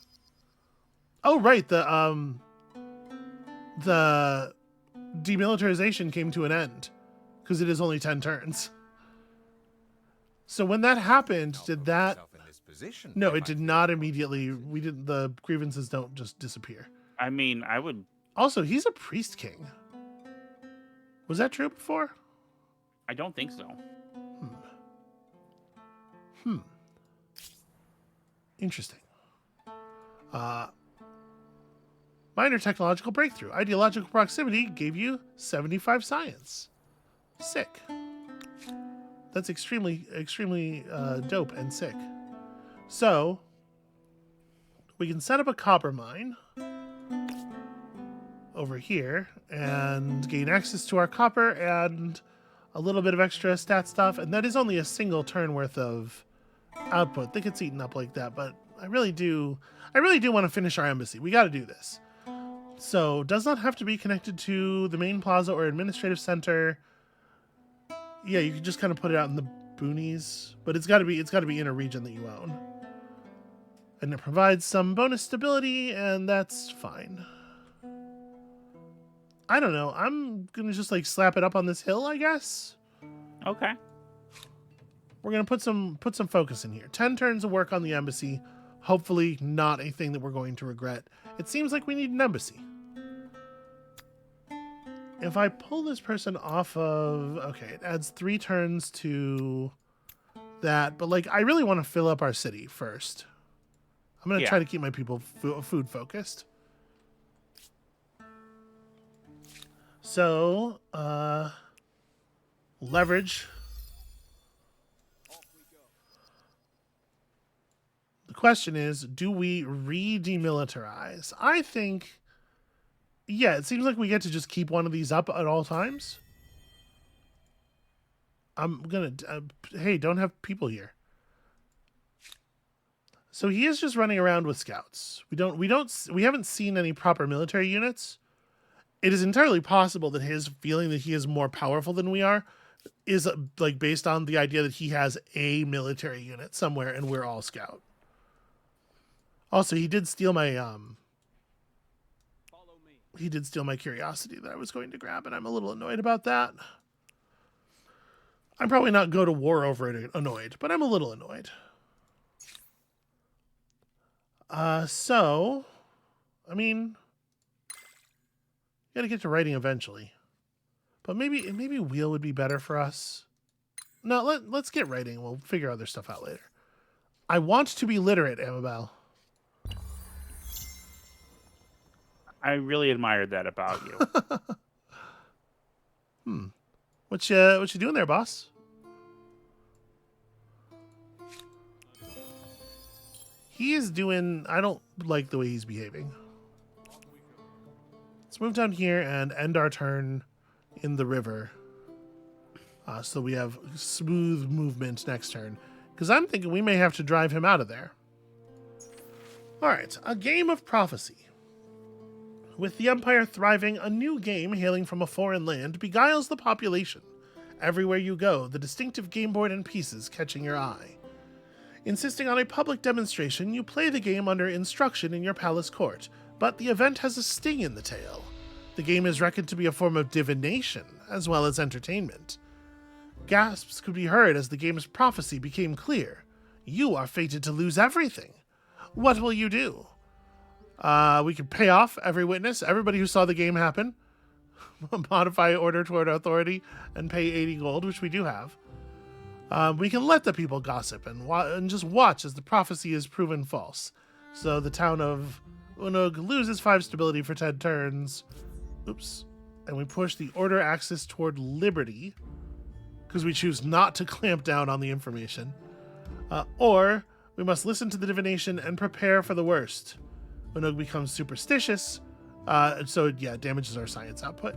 Oh right, the demilitarization came to an end because it is only 10 turns. So when that happened, did that? No, it did not immediately. The grievances don't just disappear. I mean, I would. Also, he's a priest king. Was that true before? I don't think so. Interesting. Minor technological breakthrough. Ideological proximity gave you 75 science. Sick. That's extremely dope and sick. So, we can set up a copper mine over here and gain access to our copper and a little bit of extra stat stuff. And that is only a single turn worth of output. That gets eaten up like that, but I really do want to finish our embassy. We got to do this. So, does not have to be connected to the main plaza or administrative center. Yeah, you can just kind of put it out in the boonies, but it's got to be in a region that you own. And it provides some bonus stability, and that's fine. I don't know. I'm going to just like slap it up on this hill, I guess. Okay. We're going to put some focus in here. 10 turns of work on the embassy. Hopefully not a thing that we're going to regret. It seems like we need an embassy. If I pull this person off of... Okay, it adds 3 turns to that. But, like, I really want to fill up our city first. I'm going to try to keep my people food focused. So, leverage. The question is, do we re-demilitarize? I think... Yeah, it seems like we get to just keep one of these up at all times. I'm gonna... hey, don't have people here. So he is just running around with scouts. We haven't seen any proper military units. It is entirely possible that his feeling that he is more powerful than we are is like based on the idea that he has a military unit somewhere and we're all scout. Also, he did steal my curiosity that I was going to grab, and I'm a little annoyed about that. I'm probably not go to war over it annoyed, but I'm a little annoyed. So, I mean, gotta get to writing eventually. But maybe wheel would be better for us. No, let's get writing. We'll figure other stuff out later. I want to be literate, Amabel. I really admired that about you. What you doing there, boss? He is doing... I don't like the way he's behaving. Let's move down here and end our turn in the river. So we have smooth movement next turn. Because I'm thinking we may have to drive him out of there. Alright, a game of prophecy. With the Empire thriving, a new game hailing from a foreign land beguiles the population. Everywhere you go, the distinctive game board and pieces catching your eye. Insisting on a public demonstration, you play the game under instruction in your palace court, but the event has a sting in the tail. The game is reckoned to be a form of divination, as well as entertainment. Gasps could be heard as the game's prophecy became clear. You are fated to lose everything. What will you do? We can pay off every witness, everybody who saw the game happen, modify order toward authority, and pay 80 gold, which we do have. We can let the people gossip and just watch as the prophecy is proven false. So the town of Unog loses 5 stability for 10 turns. Oops. And we push the order axis toward liberty, because we choose not to clamp down on the information. Or we must listen to the divination and prepare for the worst. Unog becomes superstitious, so yeah, it damages our science output.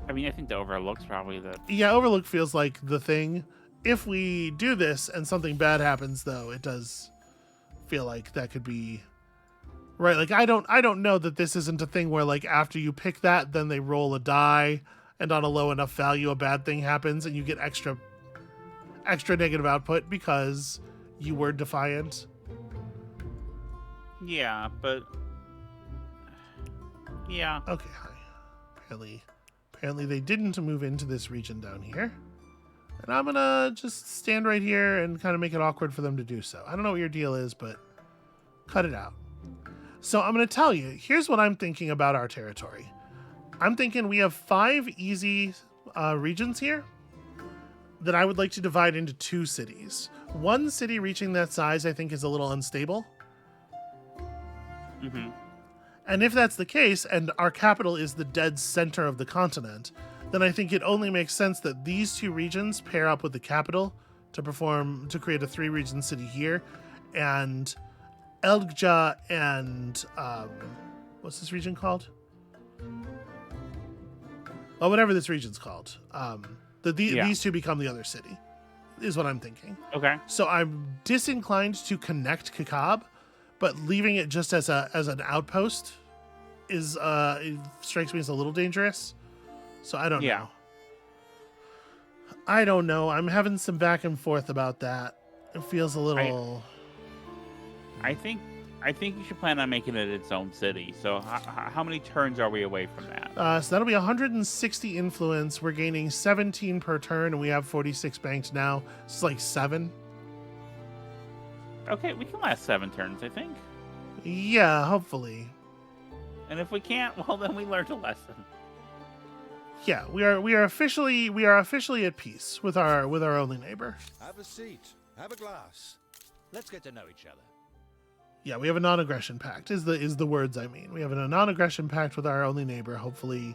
I mean, I think the Overlook's probably the... Yeah, Overlook feels like the thing. If we do this and something bad happens, though, it does feel like that could be... Right, like, I don't know that this isn't a thing where, like, after you pick that, then they roll a die, and on a low enough value, a bad thing happens, and you get extra negative output because you were defiant. Yeah, but... Yeah. Okay, hi. Apparently they didn't move into this region down here. And I'm gonna just stand right here and kind of make it awkward for them to do so. I don't know what your deal is, but cut it out. So I'm gonna tell you, here's what I'm thinking about our territory. I'm thinking we have 5 easy regions here that I would like to divide into 2 cities. One city reaching that size I think is a little unstable. Mm-hmm. And if that's the case, and our capital is the dead center of the continent, then I think it only makes sense that these 2 regions pair up with the capital to create a 3-region city here, and Elgja and what's this region called? Well, whatever this region's called. These 2 become the other city, is what I'm thinking. Okay. So I'm disinclined to connect Kakab, but leaving it just as an outpost is it strikes me as a little dangerous. So I don't know. I don't know. I'm having some back and forth about that. It feels a little... I think you should plan on making it its own city. So how many turns are we away from that? So that'll be 160 influence. We're gaining 17 per turn, and we have 46 banked now. It's like 7. Okay, we can last 7 turns, I think. Yeah, hopefully. And if we can't, well, then we learned a lesson. Yeah, we are officially at peace with our only neighbor. Have a seat. Have a glass. Let's get to know each other. Yeah, we have a non-aggression pact. Is the words I mean. We have a non-aggression pact with our only neighbor. Hopefully,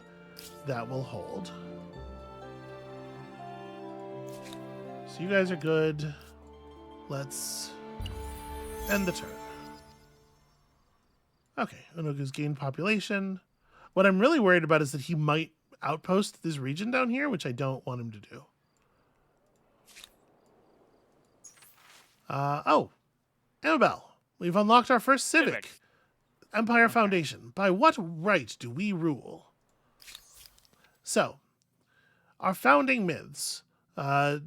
that will hold. So you guys are good. Let's end the turn. Okay, Unogu's gained population. What I'm really worried about is that he might outpost this region down here, which I don't want him to do. Amabel, we've unlocked our first civic. Empire Foundation. By what right do we rule? So, our founding myths. By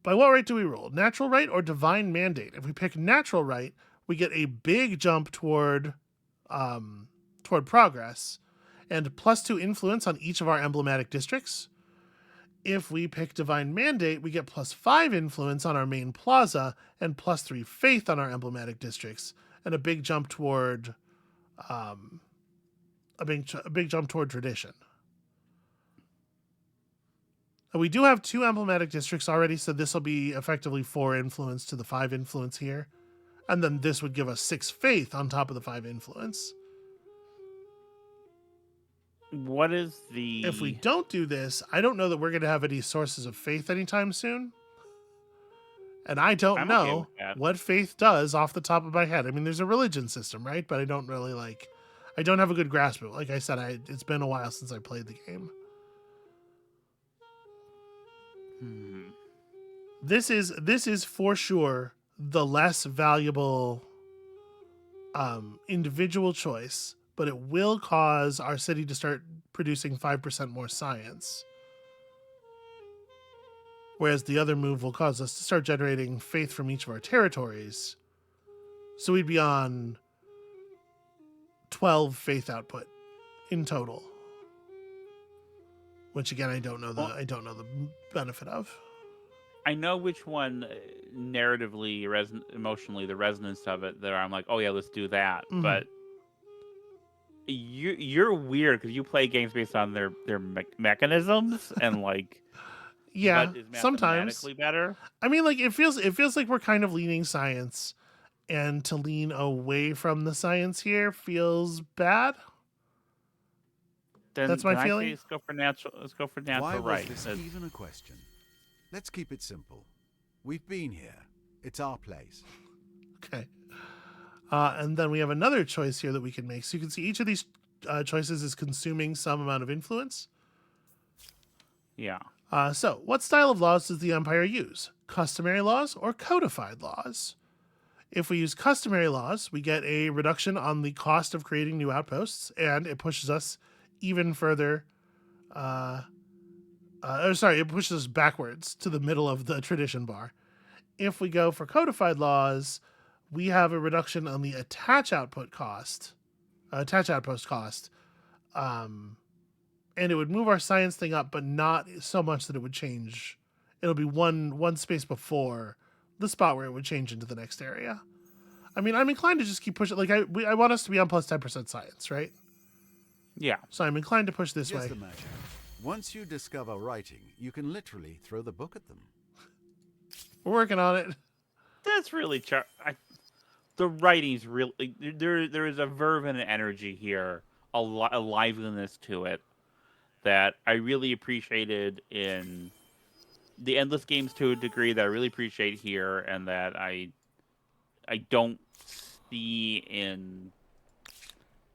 what right do we rule? Natural right or divine mandate? If we pick natural right, we get a big jump toward progress and +2 influence on each of our emblematic districts. If we pick Divine Mandate, we get +5 influence on our main plaza and +3 faith on our emblematic districts, and a big jump toward a big jump toward tradition. And we do have 2 emblematic districts already, so this will be effectively 4 influence to the 5 influence here. And then this would give us 6 faith on top of the 5 influence. What is the... If we don't do this, I don't know that we're going to have any sources of faith anytime soon. And I don't I'm okay know with that. what faith does off the top of my head. I mean, there's a religion system, right? But I don't really I don't have a good grasp of it. Like I said, it's been a while since I played the game. This is for sure the less valuable individual choice, but it will cause our city to start producing 5% more science. Whereas the other move will cause us to start generating faith from each of our territories. So we'd be on 12 faith output in total. Which again, I don't know the benefit of. I know which one narratively, emotionally, the resonance of it, that I'm like, oh yeah, let's do that. Mhm. But you're weird because you play games based on their mechanisms and like Yeah, what is sometimes. mathematically better. I mean, like it feels like we're kind of leaning science, and to lean away from the science here feels bad. Then That's my I say feeling. let's go for natural. Let's go for natural Why was right. this even a question? Let's keep it simple. We've been here. It's our place. Okay. And then we have another choice here that we can make. So you can see each of these choices is consuming some amount of influence. Yeah. So what style of laws does the Empire use? Customary laws or codified laws? If we use customary laws, we get a reduction on the cost of creating new outposts, and it pushes us even further. It pushes us backwards to the middle of the tradition bar. If we go for codified laws, we have a reduction on the attach outpost cost, and it would move our science thing up, but not so much that it would change. It'll be one space before the spot where it would change into the next area. I mean, I'm inclined to just keep pushing. Like I want us to be on plus 10% science, right? Yeah. So I'm inclined to push this Just way. imagine. Once you discover writing, you can literally throw the book at them. We're working on it. That's really the writing's really there is a verve and an energy here, a liveliness to it that I really appreciated in the Endless games to a degree that I really appreciate here, and that I don't see in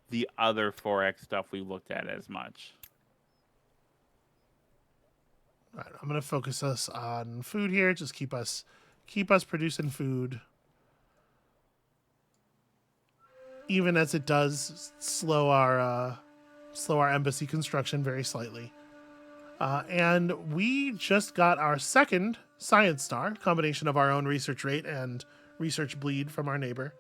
the other 4X stuff we looked at as much. All right, I'm gonna focus us on food here. Just keep us producing food, even as it does slow our embassy construction very slightly. And we just got our second science star, combination of our own research rate and research bleed from our neighbor.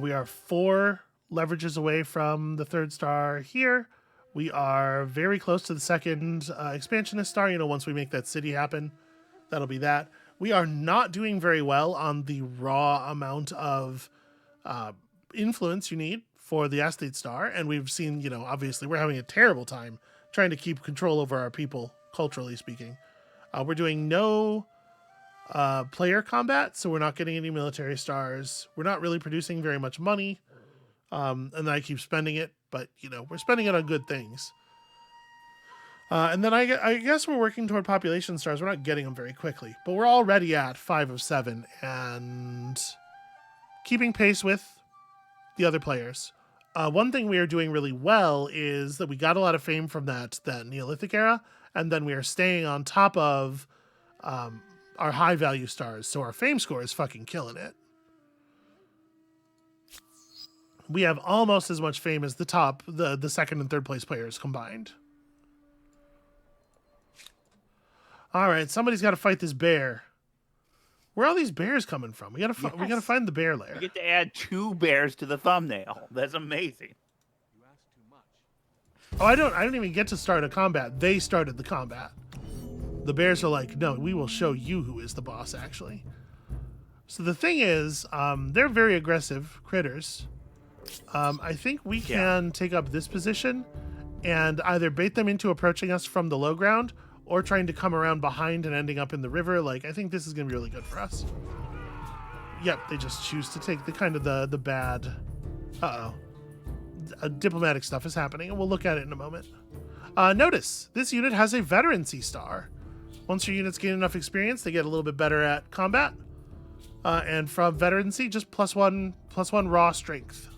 We are 4 leverages away from the 3rd star here. We are very close to the 2nd expansionist star. Once we make that city happen, that'll be that. We are not doing very well on the raw amount of influence you need for the athlete star. And we've seen, obviously we're having a terrible time trying to keep control over our people, culturally speaking. We're doing no player combat, so we're not getting any military stars. We're not really producing very much money. And then I keep spending it, but we're spending it on good things. And then I guess we're working toward population stars. We're not getting them very quickly, but we're already at 5 of 7 and keeping pace with the other players. One thing we are doing really well is that we got a lot of fame from that Neolithic era, and then we are staying on top of our high value stars, so our fame score is fucking killing it. We have almost as much fame as the 2nd and 3rd place players combined. All right, somebody's got to fight this bear. Where are all these bears coming from? We gotta find the bear lair. You get to add 2 bears to the thumbnail. That's amazing. You ask too much. Oh, I don't even get to start a combat. They started the combat. The bears are like, no, we will show you who is the boss, actually. So the thing is, they're very aggressive critters. I think we can take up this position and either bait them into approaching us from the low ground or trying to come around behind and ending up in the river. Like, I think this is going to be really good for us. Yep, they just choose to take the kind of the bad... Uh-oh. Diplomatic stuff is happening, and we'll look at it in a moment. Notice, this unit has a veterancy star. Once your units gain enough experience, they get a little bit better at combat. And from veterancy, just +1 raw strength.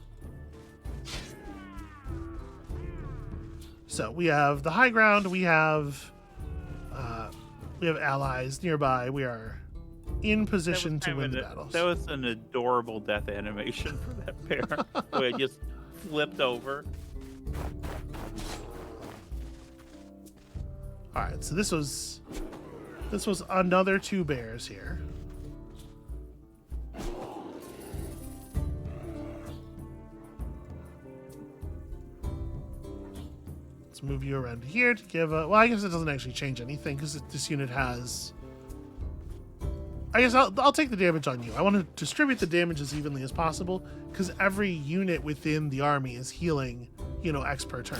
So we have the high ground, we have allies nearby. We are in position to win the battles. That was an adorable death animation for that bear. Where it just flipped over. All right, so this was another 2 bears here. Let's move you around here to give a... Well, I guess it doesn't actually change anything because this unit has... I guess I'll take the damage on you. I want to distribute the damage as evenly as possible because every unit within the army is healing, X per turn.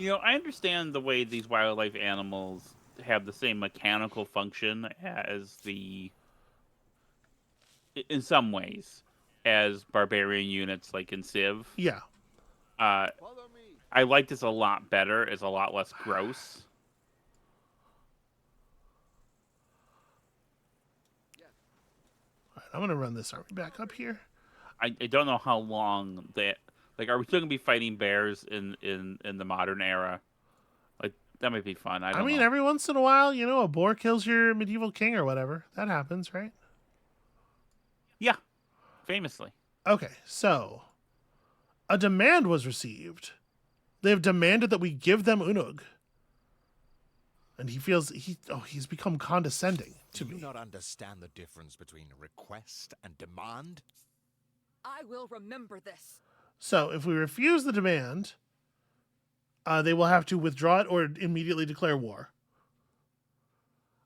I understand the way these wildlife animals have the same mechanical function as in some ways, as barbarian units like in Civ. Yeah. I like this a lot better. It's a lot less gross. All right, I'm going to run this army back up here. I don't know how long that... Like, are we still going to be fighting bears in the modern era? Like, that might be fun. I mean, every once in a while, a boar kills your medieval king or whatever. That happens, right? Yeah. Famously. Okay, so a demand was received. They have demanded that we give them Unug. And he feels he's become condescending to me. Do you not understand the difference between request and demand? I will remember this. So if we refuse the demand, they will have to withdraw it or immediately declare war.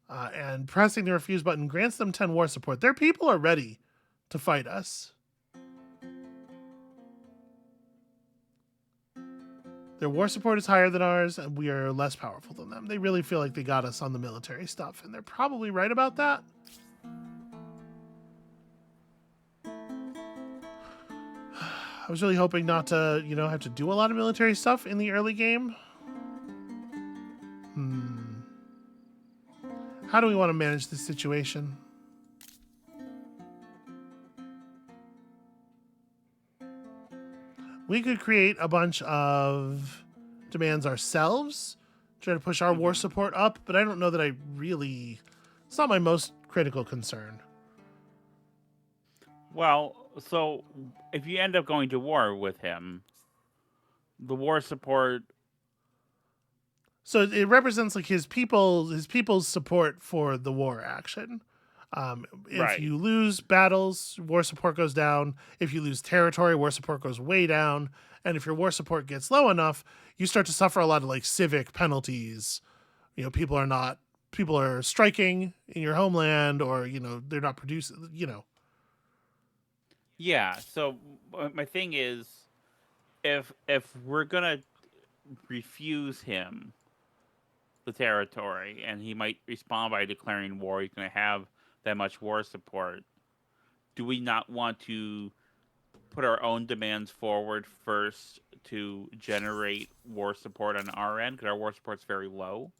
And pressing the refuse button grants them 10 war support. Their people are ready to fight us. Their war support is higher than ours, and we are less powerful than them. They really feel like they got us on the military stuff, and they're probably right about that. I was really hoping not to, have to do a lot of military stuff in the early game. How do we want to manage this situation? We could create a bunch of demands ourselves, try to push our war support up, but I don't know that it's not my most critical concern. Well, so if you end up going to war with him, the war support... So it represents like his people's support for the war action. If you lose battles, war support goes down. If you lose territory, war support goes way down. And if your war support gets low enough, you start to suffer a lot of like civic penalties. People are striking in your homeland, or they're not producing. Yeah. So my thing is, if we're gonna refuse him the territory, and he might respond by declaring war, he's gonna have that much war support. Do we not want to put our own demands forward first to generate war support on our end? Because our war support's very low.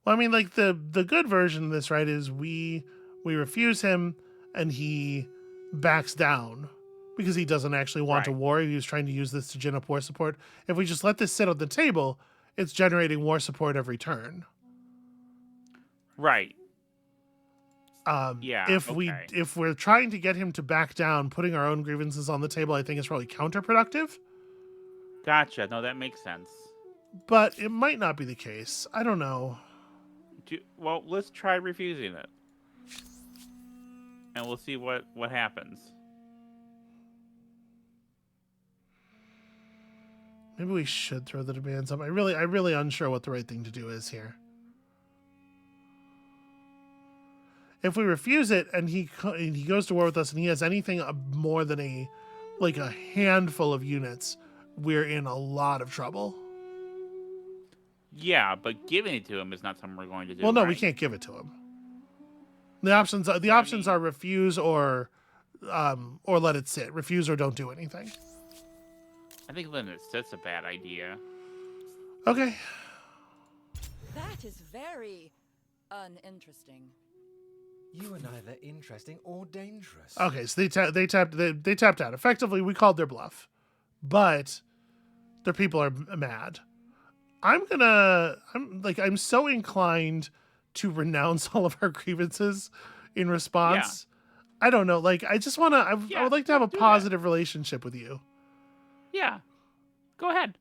Well, I mean, like the good version of this, right, is we refuse him and he backs down because he doesn't actually want a war. He was trying to use this to gin up war support. If we just let this sit on the table, it's generating war support every turn. Right. If we're trying to get him to back down, putting our own grievances on the table, I think is probably counterproductive. Gotcha. No, that makes sense. But it might not be the case. I don't know. Well, let's try refusing it, and we'll see what happens. Maybe we should throw the demands up. I'm really unsure what the right thing to do is here. If we refuse it and he goes to war with us and he has anything more than a handful of units, we're in a lot of trouble. Yeah, but giving it to him is not something we're going to do. Well, no, we right? can't give it to him. The options are refuse or let it sit. Refuse or don't do anything. I think letting it sit's a bad idea. Okay. That is very uninteresting. You are neither interesting or dangerous. Okay, so they tapped out. Effectively, we called their bluff, but their people are mad. I'm so inclined to renounce all of our grievances in response. Yeah. I don't know. I just want to. I would like to have a positive relationship with you. Yeah, go ahead.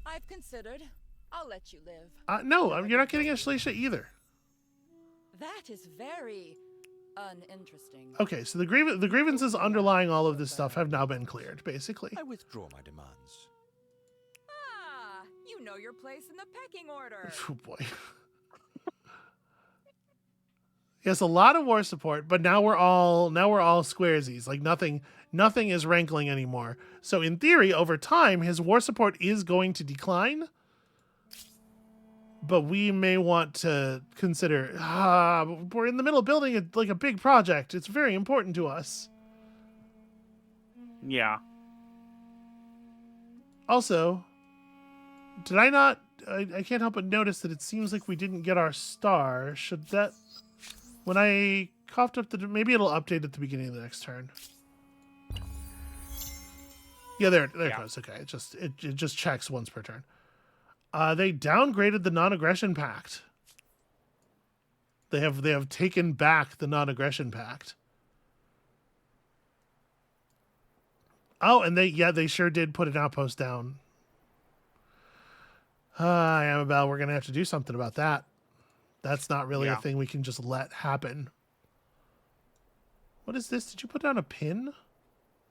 I've considered. I'll let you live. No, you're not getting a Shalisha either. That is very uninteresting. Okay, so the grievances underlying all of this stuff have now been cleared, basically. I withdraw my demands. Ah, you know your place in the pecking order. Oh boy. He has a lot of war support, but now we're all squaresies. Nothing is rankling anymore. So in theory, over time, his war support is going to decline. But we may want to consider, we're in the middle of building a big project. It's very important to us. Yeah. Also, did I not, I can't help but notice that it seems like we didn't get our star. Should that, when I coughed up maybe it'll update at the beginning of the next turn. Yeah, there it goes. Okay, it just checks once per turn. They downgraded the non-aggression pact. They have taken back the non-aggression pact. Oh, and they sure did put an outpost down. Amabel, we're gonna have to do something about that. That's not really a thing we can just let happen. What is this? Did you put down a pin?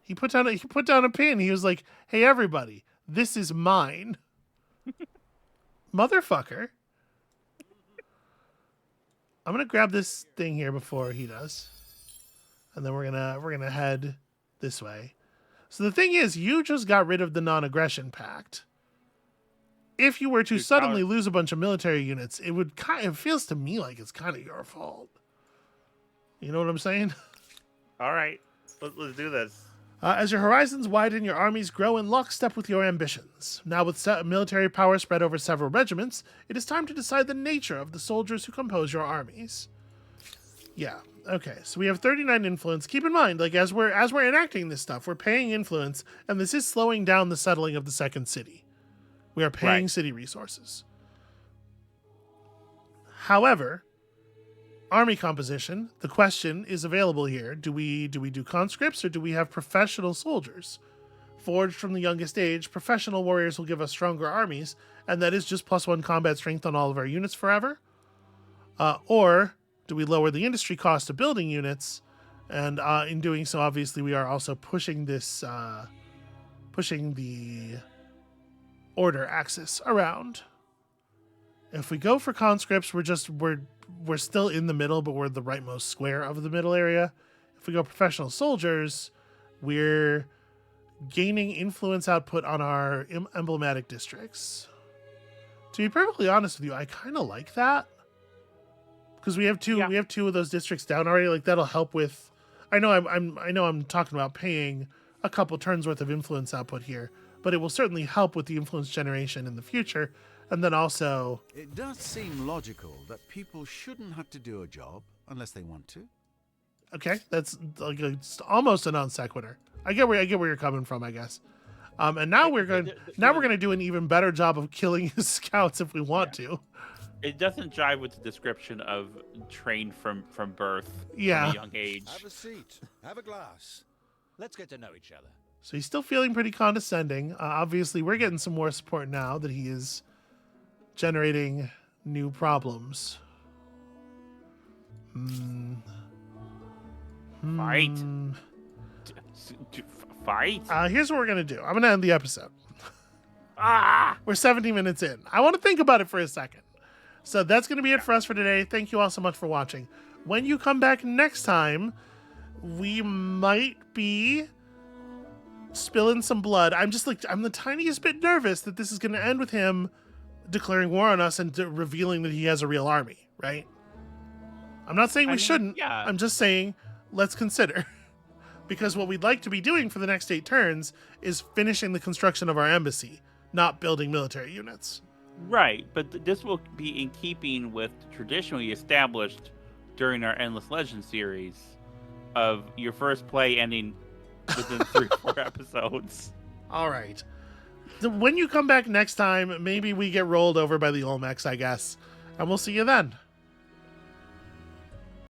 He put down a pin. He was like, "Hey, everybody, this is mine." Motherfucker. I'm gonna grab this thing here before he does, and then we're gonna head this way. So the thing is, you just got rid of the non-aggression pact. If you were to suddenly lose a bunch of military units, it feels to me like it's kind of your fault. You know what I'm saying? All right, let's do this. As your horizons widen, your armies grow in lockstep with your ambitions. Now with military power spread over several regiments, it is time to decide the nature of the soldiers who compose your armies. Yeah, okay, so we have 39 influence. Keep in mind, as we're enacting this stuff, we're paying influence, and this is slowing down the settling of the second city. We are paying city resources. However, army composition, the question is available here. Do we do conscripts or do we have professional soldiers? Forged from the youngest age, professional warriors will give us stronger armies, and that is just +1 combat strength on all of our units forever. Or do we lower the industry cost of building units? And in doing so, obviously, we are also pushing this, pushing the order axis around. If we go for conscripts, we're still in the middle, but we're the rightmost square of the middle area. If we go professional soldiers, we're gaining influence output on our emblematic districts. To be perfectly honest with you, I kind of like that because we have two of those districts down already. That'll help with. I know I'm talking about paying a couple turns worth of influence output here, but it will certainly help with the influence generation in the future. And then also, it does seem logical that people shouldn't have to do a job unless they want to. Okay, that's it's almost a non sequitur. I get where you're coming from, I guess. And now we're going to do an even better job of killing his scouts if we want to. It doesn't jive with the description of trained from birth, yeah, from a young age. Have a seat. Have a glass. Let's get to know each other. So he's still feeling pretty condescending. Obviously, we're getting some more support now that he is generating new problems. Fight. Fight? Here's what we're going to do. I'm going to end the episode. We're 70 minutes in. I want to think about it for a second. So that's going to be it for us for today. Thank you all so much for watching. When you come back next time, we might be spilling some blood. I'm the tiniest bit nervous that this is going to end with him declaring war on us and revealing that he has a real army, right? I'm not saying we shouldn't. Yeah. I'm just saying let's consider. Because what we'd like to be doing for the next 8 turns is finishing the construction of our embassy, not building military units. Right, but this will be in keeping with the tradition we established during our Endless Legend series of your first play ending within 3-4 episodes. All right. When you come back next time, maybe we get rolled over by the Olmecs, I guess. And we'll see you then.